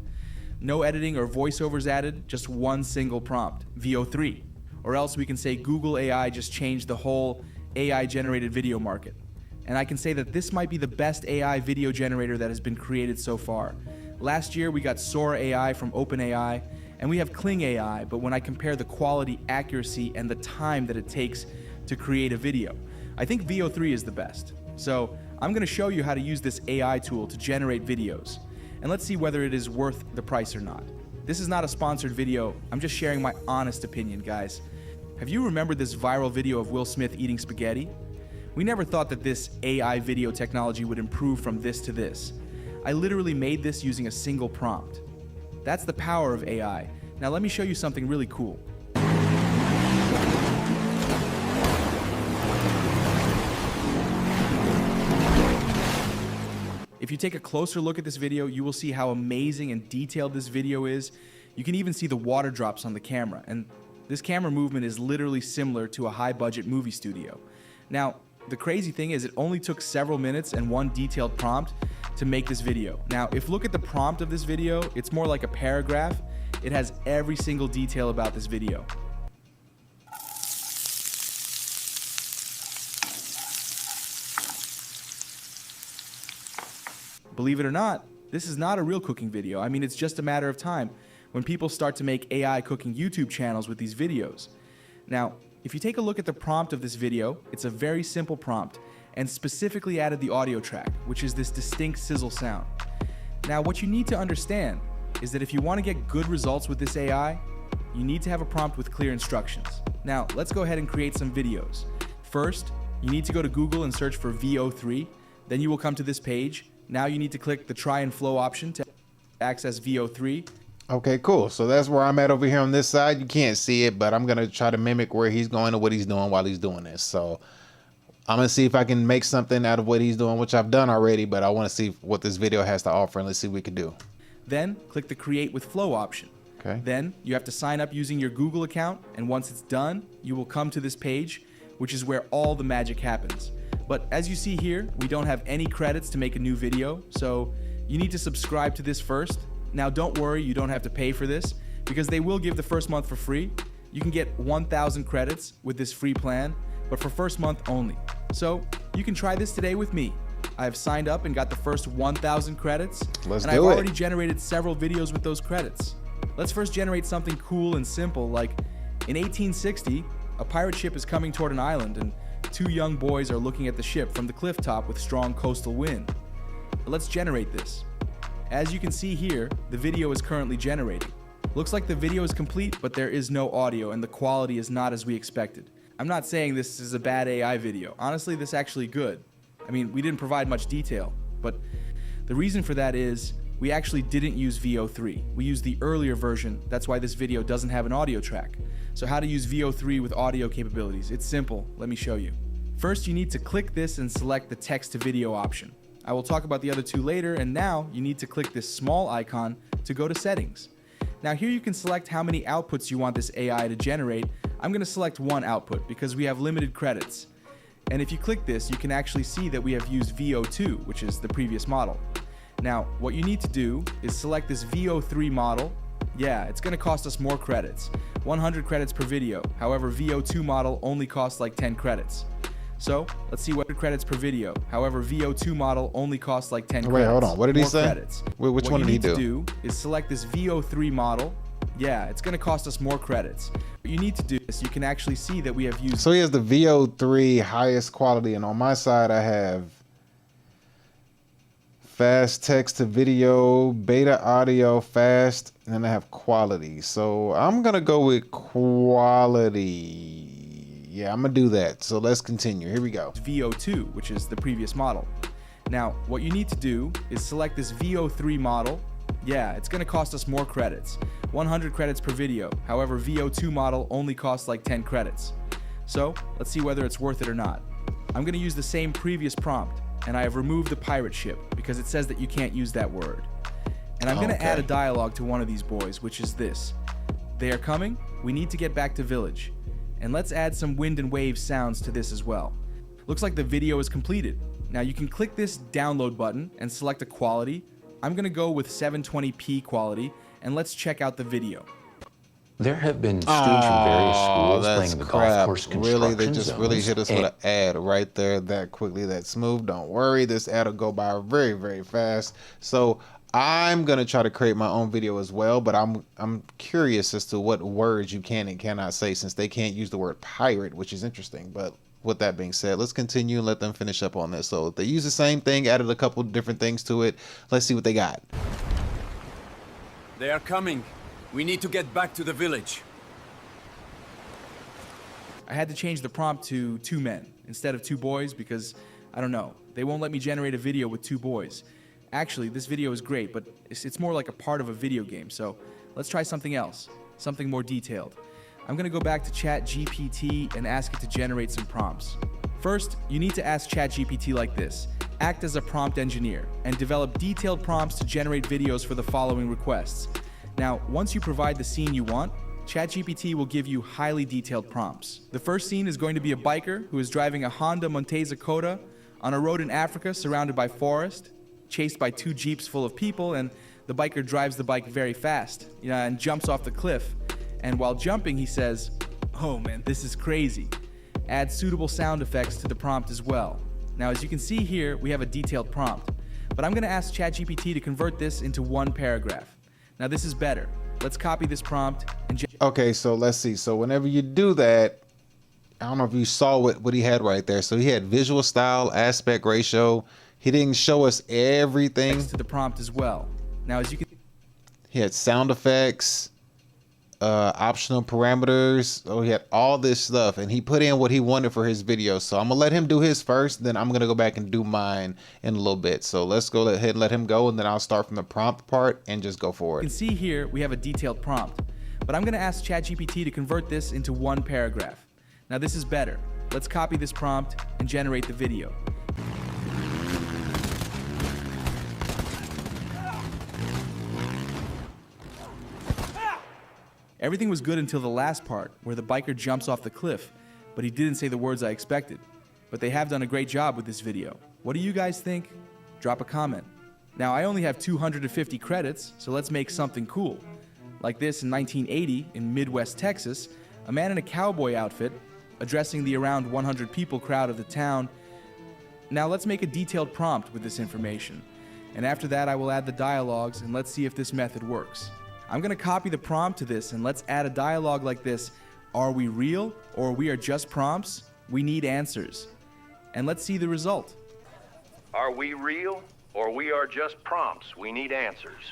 No editing or voiceovers added, just one single prompt, VEO3. Or else we can say Google AI just changed the whole AI generated video market. And I can say that this might be the best AI video generator that has been created so far. Last year we got Sora AI from OpenAI, and we have Kling AI, but when I compare the quality, accuracy, and the time that it takes to create a video, I think VEO3 is the best. So I'm gonna show you how to use this AI tool to generate videos. And let's see whether it is worth the price or not. This is not a sponsored video, I'm just sharing my honest opinion, guys. Have you remembered this viral video of Will Smith eating spaghetti? We never thought that this AI video technology would improve from this to this. I literally made this using a single prompt. That's the power of AI. Now let me show you something really cool. If you take a closer look at this video, you will see how amazing and detailed this video is. You can even see the water drops on the camera, and this camera movement is literally similar to a high-budget movie studio. Now, the crazy thing is it only took several minutes and one detailed prompt to make this video. Now, if you look at the prompt of this video, it's more like a paragraph. It has every single detail about this video. Believe it or not, this is not a real cooking video. I mean, it's just a matter of time when people start to make AI cooking YouTube channels with these videos. Now, if you take a look at the prompt of this video, it's a very simple prompt and specifically added the audio track, which is this distinct sizzle sound. Now, what you need to understand is that if you want to get good results with this AI, you need to have a prompt with clear instructions. Now, let's go ahead and create some videos. First, you need to go to Google and search for VEO3. Then you will come to this page. Now you need to click the try and flow option to access VEO3. Okay, cool. So that's where I'm at over here on this side. You can't see it, but I'm going to try to mimic where he's going and what he's doing while he's doing this. So I'm going to see if I can make something out of what he's doing, which I've done already, but I want to see what this video has to offer, and let's see what we can do. Then click the create with flow option. Okay. Then you have to sign up using your Google account, and once it's done, you will come to this page, which is where all the magic happens. But as you see here, we don't have any credits to make a new video, so you need to subscribe to this first. Now don't worry, you don't have to pay for this, because they will give the first month for free. You can get 1,000 credits with this free plan, but for first month only. So you can try this today with me. I have signed up and got the first 1,000 credits, and I've already generated several videos with those credits. Let's first generate something cool and simple, like in 1860, a pirate ship is coming toward an island, and two young boys are looking at the ship from the cliff top with strong coastal wind. But let's generate this. As you can see here, the video is currently generating. Looks like the video is complete, but there is no audio and the quality is not as we expected. I'm not saying this is a bad AI video. Honestly, this is actually good. I mean, we didn't provide much detail, but the reason for that is we actually didn't use VEO3. We used the earlier version. That's why this video doesn't have an audio track. So how to use VEO3 with audio capabilities? It's simple. Let me show you. First, you need to click this and select the text to video option. I will talk about the other two later, and now you need to click this small icon to go to settings. Now here you can select how many outputs you want this AI to generate. I'm going to select one output because we have limited credits. And if you click this, you can actually see that we have used VEO2, which is the previous model. Now, what you need to do is select this VEO3 model Yeah, it's gonna cost us more credits. 100 credits per video. However, VO2 model only costs like 10 credits. So, let's see what credits per video. However, VO2 model only costs like 10 credits. Wait, hold on. What did he More say? Credits. Which one did he do? What you need to do is select this VO3 model. Yeah, it's gonna cost us more credits. What you need to do is you can actually see that we have used. So he has the VO3 highest quality, and on my side I have fast text to video, beta audio, fast, and then I have quality. So I'm gonna go with quality. Yeah, I'm gonna do that. So let's continue. Here we go. VO2, which is the previous model. Now, what you need to do is select this VO3 model. Yeah, it's gonna cost us more credits. 100 credits per video. However, VO2 model only costs like 10 credits. So, let's see whether it's worth it or not. I'm gonna use the same previous prompt, and I have removed the pirate ship because it says that you can't use that word. And I'm gonna add a dialogue to one of these boys, which is this. They are coming, we need to get back to village. And let's add some wind and wave sounds to this as well. Looks like the video is completed. Now you can click this download button and select a quality. I'm gonna go with 720p quality, and let's check out the video. There have been students from various schools playing in the golf course construction Really, they just really zones, hit us with an ad right there, that quickly, that smooth. Don't worry, this ad will go by very, very fast. So I'm gonna try to create my own video as well, but I'm curious as to what words you can and cannot say, since they can't use the word pirate, which is interesting. But with that being said, let's continue and let them finish up on this. So they use the same thing, added a couple different things to it. Let's see what they got. They are coming. We need to get back to the village. I had to change the prompt to 2 men instead of 2 boys because, I don't know, they won't let me generate a video with 2 boys. Actually, this video is great, but it's more like a part of a video game, so let's try something else, something more detailed. I'm gonna go back to ChatGPT and ask it to generate some prompts. First, you need to ask ChatGPT like this. Act as a prompt engineer and develop detailed prompts to generate videos for the following requests. Now, once you provide the scene you want, ChatGPT will give you highly detailed prompts. The first scene is going to be a biker who is driving a Honda Montesa Coda on a road in Africa surrounded by forest, chased by 2 jeeps full of people, and the biker drives the bike very fast, and jumps off the cliff. And while jumping, he says, "Oh man, this is crazy." Add suitable sound effects to the prompt as well. Now, as you can see here, we have a detailed prompt, but I'm gonna ask ChatGPT to convert this into 1 paragraph. Now, this is better. Let's copy this prompt and okay, so let's see. So whenever you do that, I don't know if you saw what he had right there. So he had visual style, aspect ratio. He didn't show us everything. To the prompt as well. Now, as you can, he had sound effects, optional parameters. Oh, he had all this stuff, and he put in what he wanted for his video. So I'm gonna let him do his first, then I'm gonna go back and do mine in a little bit. So let's go ahead and let him go, and then I'll start from the prompt part and just go forward. You can see here we have a detailed prompt, but I'm gonna ask ChatGPT to convert this into 1 paragraph. Now, this is better. Let's copy this prompt and generate the video. Everything was good until the last part, where the biker jumps off the cliff, but he didn't say the words I expected. But they have done a great job with this video. What do you guys think? Drop a comment. Now, I only have 250 credits, so let's make something cool. Like this in 1980 in Midwest Texas, a man in a cowboy outfit addressing the around 100 people crowd of the town. Now let's make a detailed prompt with this information. And after that, I will add the dialogues, and let's see if this method works. I'm gonna copy the prompt to this, and let's add a dialogue like this. Are we real, or we are just prompts? We need answers. And let's see the result. Are we real, or we are just prompts? We need answers.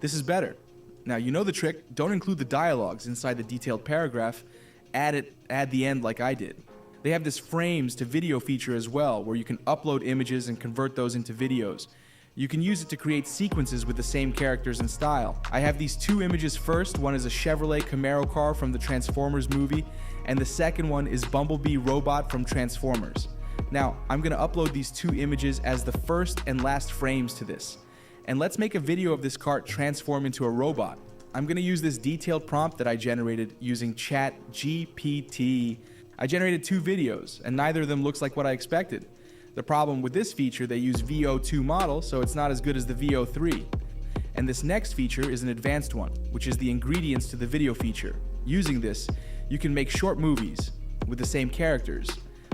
This is better. Now, you know the trick. Don't include the dialogues inside the detailed paragraph. Add the end like I did. They have this frames to video feature as well, where you can upload images and convert those into videos. You can use it to create sequences with the same characters and style. I have these 2 images first. One is a Chevrolet Camaro car from the Transformers movie, and the second one is Bumblebee Robot from Transformers. Now, I'm gonna upload these 2 images as the first and last frames to this. And let's make a video of this cart transform into a robot. I'm gonna use this detailed prompt that I generated using ChatGPT. I generated 2 videos, and neither of them looks like what I expected. The problem with this feature, they use VEO2 model, so it's not as good as the VEO3. And this next feature is an advanced one, which is the ingredients to the video feature. Using this, you can make short movies with the same characters.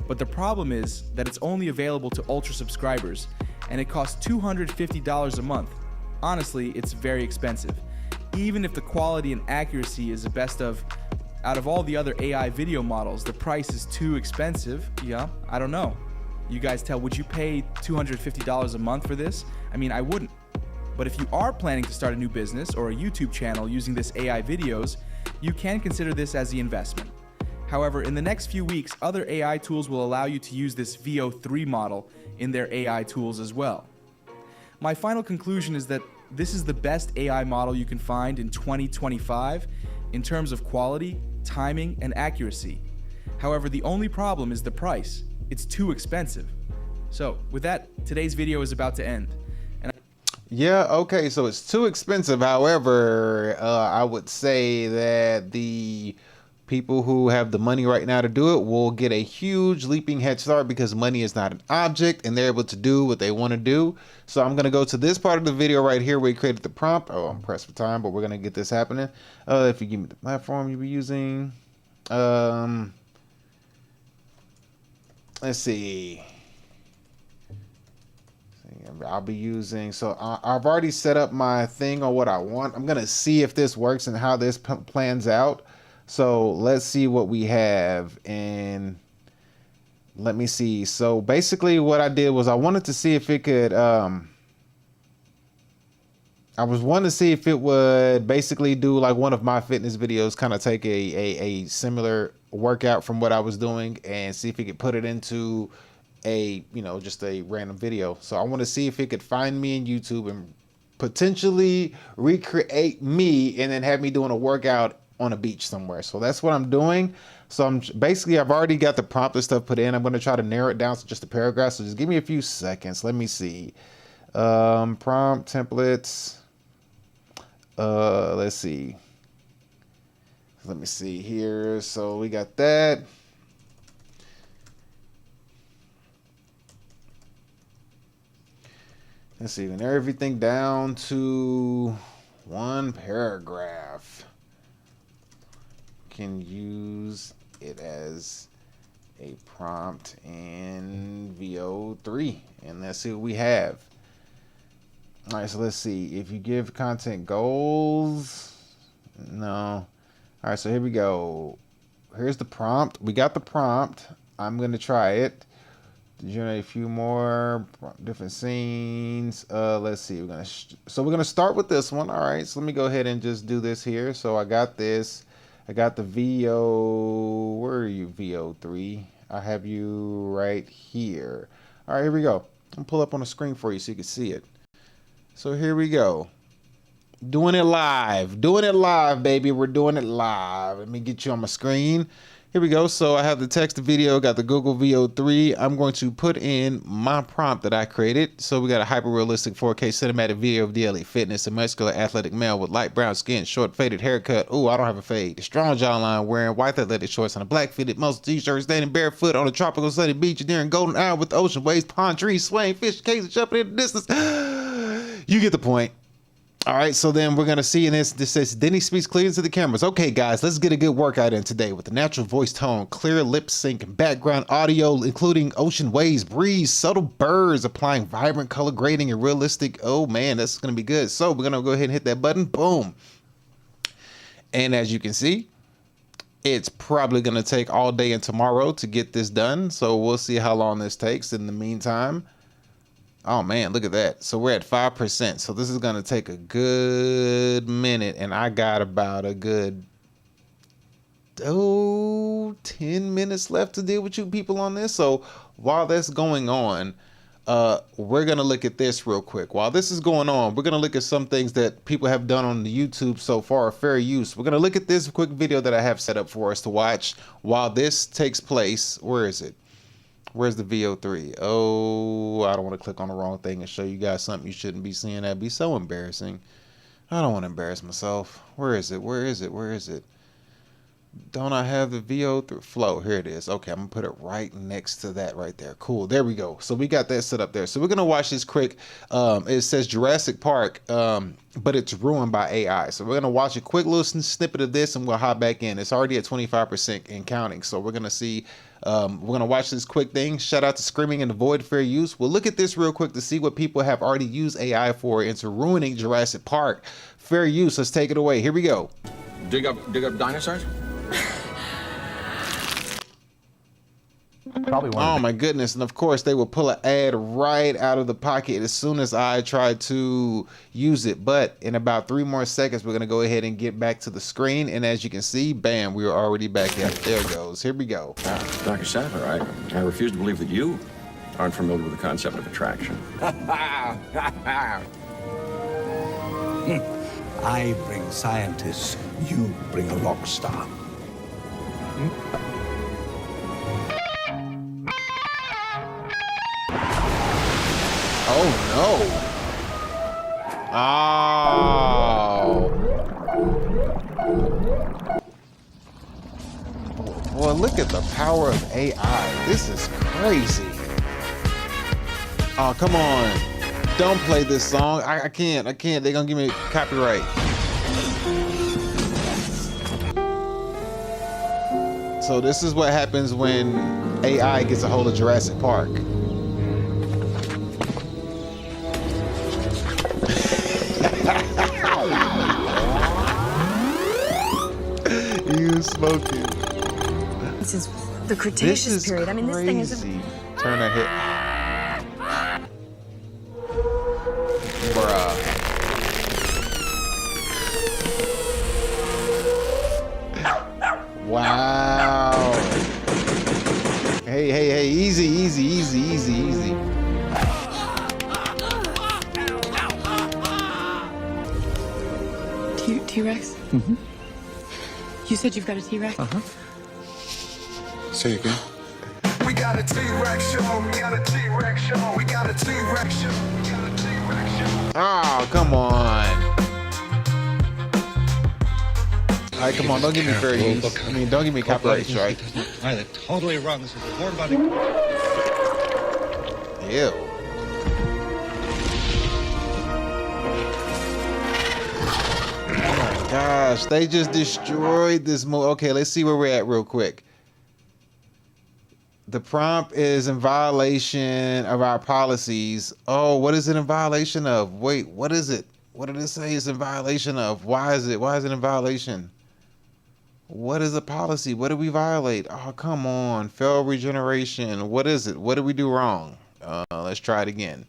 But the problem is that it's only available to Ultra subscribers, and it costs $250 a month. Honestly, it's very expensive. Even if the quality and accuracy is the best out of all the other AI video models, the price is too expensive. Yeah, I don't know. You guys tell, would you pay $250 a month for this? I mean, I wouldn't. But if you are planning to start a new business or a YouTube channel using this AI videos, you can consider this as the investment. However, in the next few weeks, other AI tools will allow you to use this VEO3 model in their AI tools as well. My final conclusion is that this is the best AI model you can find in 2025 in terms of quality, timing, and accuracy. However, the only problem is the price. It's too expensive. So with that, today's video is about to end. Yeah, okay, so it's too expensive. However, I would say that the people who have the money right now to do it will get a huge leaping head start because money is not an object and they're able to do what they want to do. So I'm going to go to this part of the video right here where we created the prompt. Oh, I'm pressed for time, but we're going to get this happening. If you give me the platform you'll be using. Let's see. I'll be using, so I've already set up my thing on what I want. I'm gonna see if this works and how this plans out. So let's see what we have, and let me see. So basically what I did was I wanted to see if it could I was wanting to see if it would basically do like one of my fitness videos, kind of take a similar workout from what I was doing and see if it could put it into a, you know, just a random video. So I want to see if it could find me in YouTube and potentially recreate me and then have me doing a workout on a beach somewhere. So that's what I'm doing. So I've already got the prompt and stuff put in. I'm going to try to narrow it down to just a paragraph. So just give me a few seconds. Let me see. Prompt templates. Let's see. Let me see here. So we got that. Let's see, we narrow everything down to one paragraph. Can use it as a prompt in VEO3, and let's see what we have. All right, so let's see. If you give content goals, no. All right, so here we go. Here's the prompt. We got the prompt. I'm gonna try it. Generate a few more different scenes. Let's see. We're gonna start with this one. All right. So let me go ahead and just do this here. So I got this. I got the VEO. Where are you? VEO3. I have you right here. All right. Here we go. I'll pull up on the screen for you so you can see it. So here we go. Doing it live. Doing it live, baby. We're doing it live. Let me get you on my screen. Here we go. So I have the text to video, got the Google VEO3. I'm going to put in my prompt that I created. So we got a hyper-realistic 4K cinematic video of daily fitness, a muscular athletic male with light brown skin, short faded haircut. Oh, I don't have a fade. A strong jawline, wearing white athletic shorts and a black fitted muscle t-shirt, standing barefoot on a tropical sunny beach near a golden hour with the ocean waves, palm trees, swaying fish, cases jumping in the distance. You get the point. All right, so then we're going to see in this says, then he speaks clearly to the cameras. Okay, guys, let's get a good workout in today with a natural voice tone, clear lip sync, and background audio, including ocean waves, breeze, subtle birds, applying vibrant color grading and realistic. Oh, man, that's going to be good. So we're going to go ahead and hit that button. Boom. And as you can see, it's probably going to take all day and tomorrow to get this done. So we'll see how long this takes. In the meantime, oh man, look at that. So we're at 5%. So this is going to take a good minute. And I got about a good 10 minutes left to deal with you people on this. So while that's going on, we're going to look at this real quick. While this is going on, we're going to look at some things that people have done on the YouTube so far, fair use. We're going to look at this quick video that I have set up for us to watch while this takes place. Where is it? Where's the VEO3? Oh, I don't want to click on the wrong thing and show you guys something you shouldn't be seeing. That'd be so embarrassing. I don't want to embarrass myself. Where is it? Where is it? Where is it? Don't I have the VEO through flow? Here it is. Okay, I'm gonna put it right next to that right there. Cool. There we go. So we got that set up there. So we're gonna watch this quick. It says Jurassic Park, but it's ruined by AI. So we're gonna watch a quick little snippet of this, and we'll hop back in. It's already at 25% and counting. So we're gonna see. We're gonna watch this quick thing. Shout out to Screaming and Avoid Fair Use. We'll look at this real quick to see what people have already used AI for into ruining Jurassic Park. Fair use. Let's take it away. Here we go. Dig up dinosaurs? Probably one. Oh my goodness. And of course they will pull an ad right out of the pocket as soon as I try to use it. But in about 3 more seconds, we're going to go ahead and get back to the screen. And as you can see, bam, we are already back at it. There it goes. Here we go. Dr. Sapper, I refuse to believe that you aren't familiar with the concept of attraction. I bring scientists, you bring a rock star. Oh no. Oh. Well, look at the power of AI. This is crazy. Oh, come on. Don't play this song. I can't. They're gonna give me copyright. So this is what happens when AI gets a hold of Jurassic Park. You smoking. Since the Cretaceous period. I mean, this thing is Turn that hit. Bruh. Wow. Hey, easy. T-Rex? Mm-hmm. You said you've got a T-Rex? Uh-huh. Say again. We got a T-Rex show. We got a T-Rex show. We got a T-Rex show. We got a T-Rex show. Oh, come on. All right, come on. Don't give me fair use. I mean, don't give me copyright strike. They're totally wrong. This is a warm body. Ew. Oh my gosh, they just destroyed this movie. Okay, let's see where we're at real quick. The prompt is in violation of our policies. Oh, what is it in violation of? Wait, what is it? What did it say it's in violation of? Why is it in violation? What is the policy? What did we violate? Oh, come on. Fail regeneration. What is it? What did we do wrong? Let's try it again.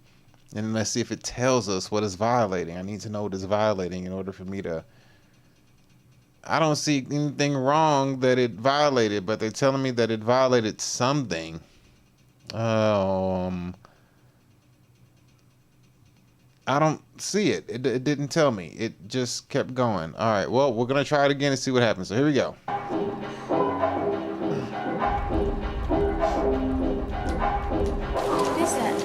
And let's see if it tells us what is violating. I need to know what is violating in order for me to... I don't see anything wrong that it violated, but they're telling me that it violated something. I don't see it. It didn't tell me. It just kept going. All right, well, we're going to try it again and see what happens. So here we go. What is that?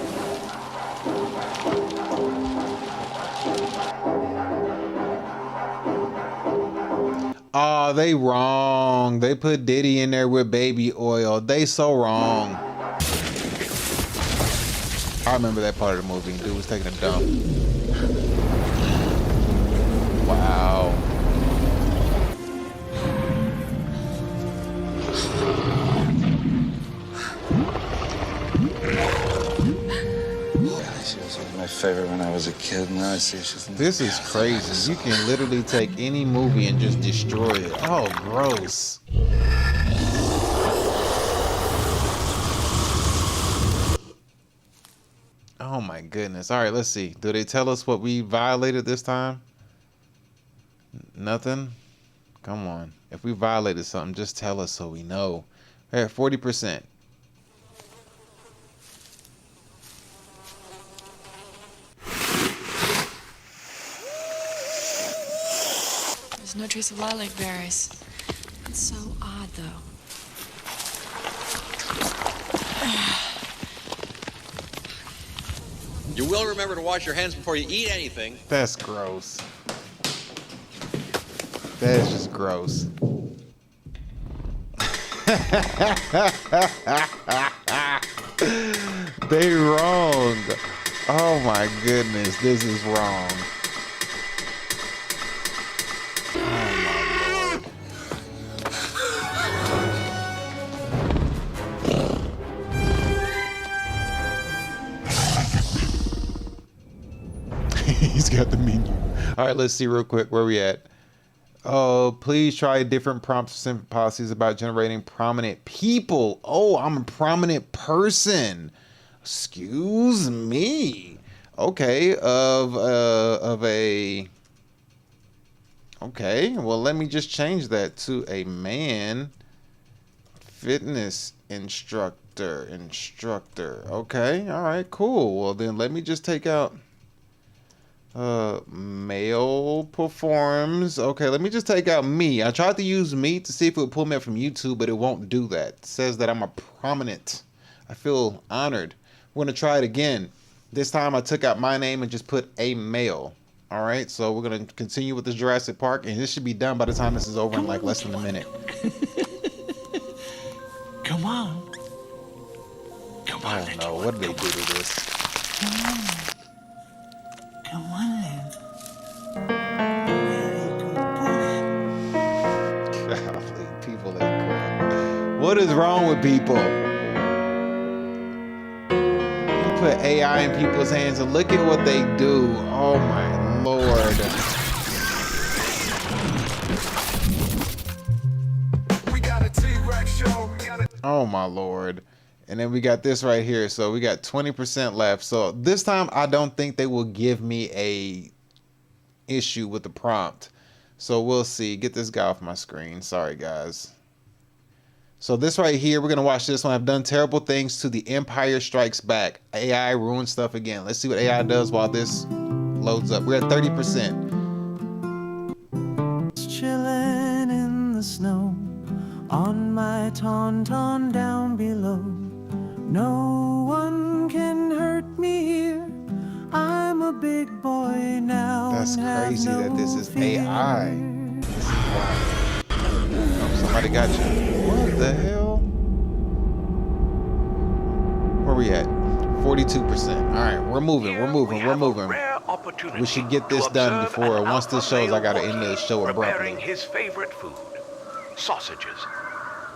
Oh, they wrong. They put Diddy in there with baby oil. They so wrong. I remember that part of the movie. Dude was taking a dump. Wow. She was my favorite when I was a kid. Now I see she's... This is crazy. You can literally take any movie and just destroy it. Oh, gross. Oh my goodness. All right, let's see. Do they tell us what we violated this time? Nothing? Come on. If we violated something, just tell us so we know. We're at 40%. There's no trace of lilac berries. It's so odd, though. You will remember to wash your hands before you eat anything. That's gross. That is just gross. They wrong. Oh my goodness, this is wrong. He's got the menu. All right, let's see real quick where we at. Oh, please try different prompts and policies about generating prominent people. Oh, I'm a prominent person. Excuse me. Okay, okay, well, let me just change that to a man fitness instructor. Okay, all right, cool. Well, then let me just take out male performs. Okay, let me just take out me. I tried to use me to see if it would pull me up from YouTube, but it won't do that. It says that I'm a prominent. I feel honored. We're gonna try it again. This time I took out my name and just put a male. All right, so we're gonna continue with this Jurassic Park, and this should be done by the time this is over in like less than a minute. Come on. Come on. Oh no, what did they do to this? Come on. Come on, then. Golly, people ain't crap. What is wrong with people? You put AI in people's hands and look at what they do. Oh my lord. We got a T-Rex show. Oh my lord. And then we got this right here. So we got 20% left. So this time I don't think they will give me a issue with the prompt. So we'll see. Get this guy off my screen. Sorry guys. So this right here, we're gonna watch this one. I've done terrible things to The Empire Strikes Back. AI ruined stuff again. Let's see what AI does while this loads up. We're at 30%. Chilling in the snow on my tauntaun down below. No one can hurt me here. I'm a big boy now. That's crazy that this is AI. This is wild. Oh, somebody got you. What the hell? Where we at? 42%. All right, we're moving. We should get this done before once this shows. I gotta end the show abruptly. His favorite food, sausages.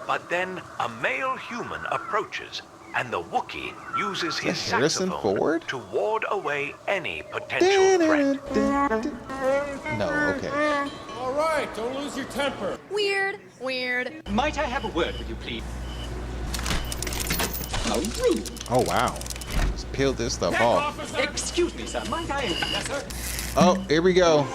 But then a male human approaches, and the Wookiee uses his saxophone to ward away any potential threat. No, okay. All right, don't lose your temper. Weird. Might I have a word with you, please? How rude. Oh wow. Let's peel this stuff off. Excuse me, sir. Might I? Yes, sir. Oh, here we go.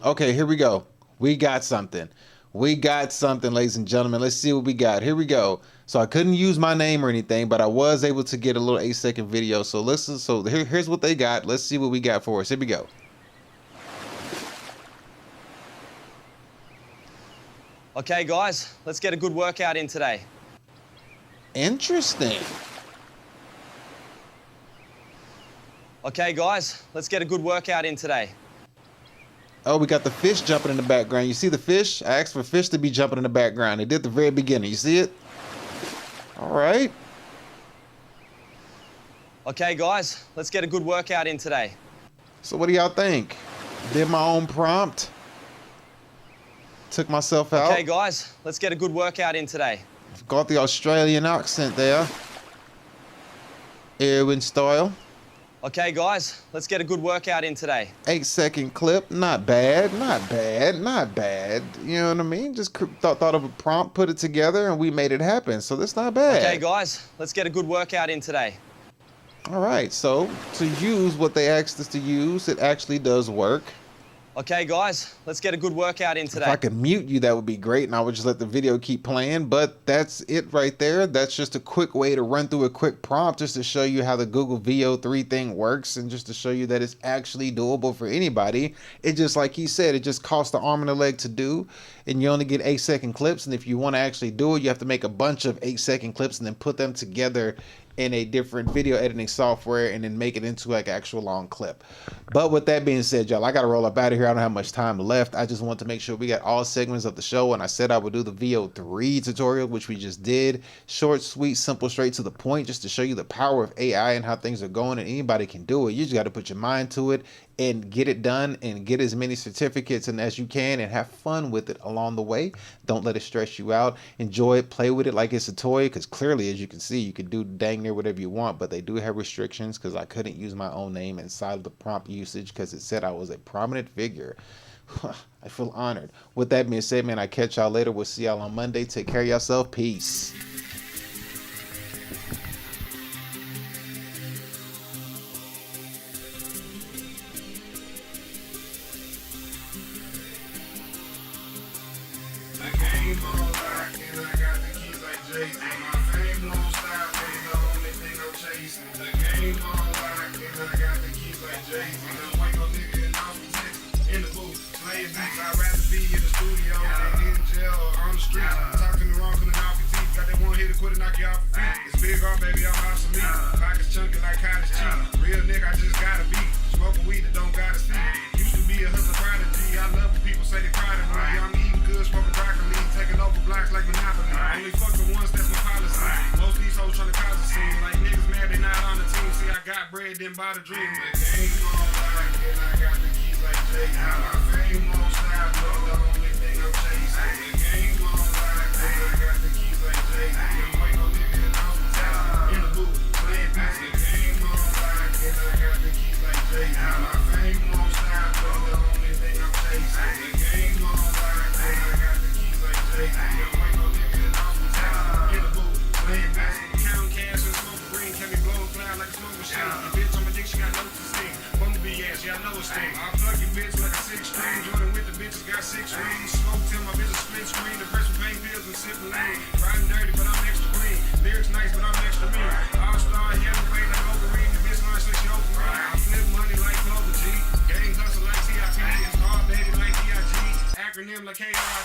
Okay, here we go. We got something. Ladies and gentlemen. Let's see what we got. Here we go. So I couldn't use my name or anything, but I was able to get a little 8-second video. So listen. So here's what they got. Let's see what we got for us. Here we go. Okay, guys, let's get a good workout in today. Interesting. Okay, guys, let's get a good workout in today. Oh, we got the fish jumping in the background. You see the fish? I asked for fish to be jumping in the background. They did at the very beginning. You see it? All right. Okay, guys, let's get a good workout in today. So what do y'all think? Did my own prompt. Took myself out. Okay, guys, let's get a good workout in today. Got the Australian accent there. Erwin style. Okay, guys, let's get a good workout in today. 8-second clip. Not bad. You know what I mean? Just thought of a prompt, put it together, and we made it happen. So that's not bad. Okay, guys, let's get a good workout in today. All right, so to use what they asked us to use, it actually does work. Okay, guys, let's get a good workout in today. If I could mute you, that would be great, and I would just let the video keep playing, but that's it right there. That's just a quick way to run through a quick prompt just to show you how the Google VEO3 thing works and just to show you that it's actually doable for anybody. It just, like he said, it just costs an arm and a leg to do, and you only get 8-second clips, and if you want to actually do it, you have to make a bunch of 8-second clips and then put them together in a different video editing software and then make it into like an actual long clip. But with that being said, y'all, I gotta roll up out of here. I don't have much time left. I just want to make sure we got all segments of the show, and I said I would do the VEO3 tutorial, which we just did. Short, sweet, simple, straight to the point, just to show you the power of AI and how things are going, and anybody can do it. You just got to put your mind to it and get it done and get as many certificates and as you can and have fun with it along the way. Don't let it stress you out. Enjoy it, play with it like it's a toy, because clearly, as you can see, you can do dang near whatever you want, but they do have restrictions because I couldn't use my own name inside of the prompt usage because it said I was a prominent figure. I feel honored. With that being said, man, I catch y'all later. We'll see y'all on Monday. Take care of yourself. Peace. It's big on, baby, I'm out some meat. Pockets chunky like cottage cheese. Real nigga, I just gotta be. Smoking weed that don't gotta see. Used to be a hustler prodigy. I love when people say they proud of me. I'm eating good, smoking broccoli. Taking over blocks like Monopoly. Only fuck the ones that's my policy. Most of these hoes trying to cause a scene. Like niggas mad they not on the team. See, I got bread, then buy the dream. The game on like, and I got the keys like Jay. My fame won't stop, no, the only thing I'm chasing. The game on like, and I got the keys like Jay. My fame won't stop, but the only thing I'm chasing. The game on like, and I got the keys like Jay. Ain't no nigga in the booth, playing basketball, counting cash and smoking green. Can be blowing cloud like a smoke machine. The bitch on my dick, she got no sting. Bumblebee ass, yeah, I know it's thing. I plug your bitch like a 6-string. Jordan with the bitches got 6 rings. Smoke till my bitch split screen. The rest with pain pills and sipping lane. Riding dirty, but I'm extra clean. Lyrics nice, but I'm extra mean. All-star, heavyweight like Wolverine. The bitch line like she over me. I flip money like Clover G. Gang hustle like TIP. It's all baby like DIG. Acronym like KRI.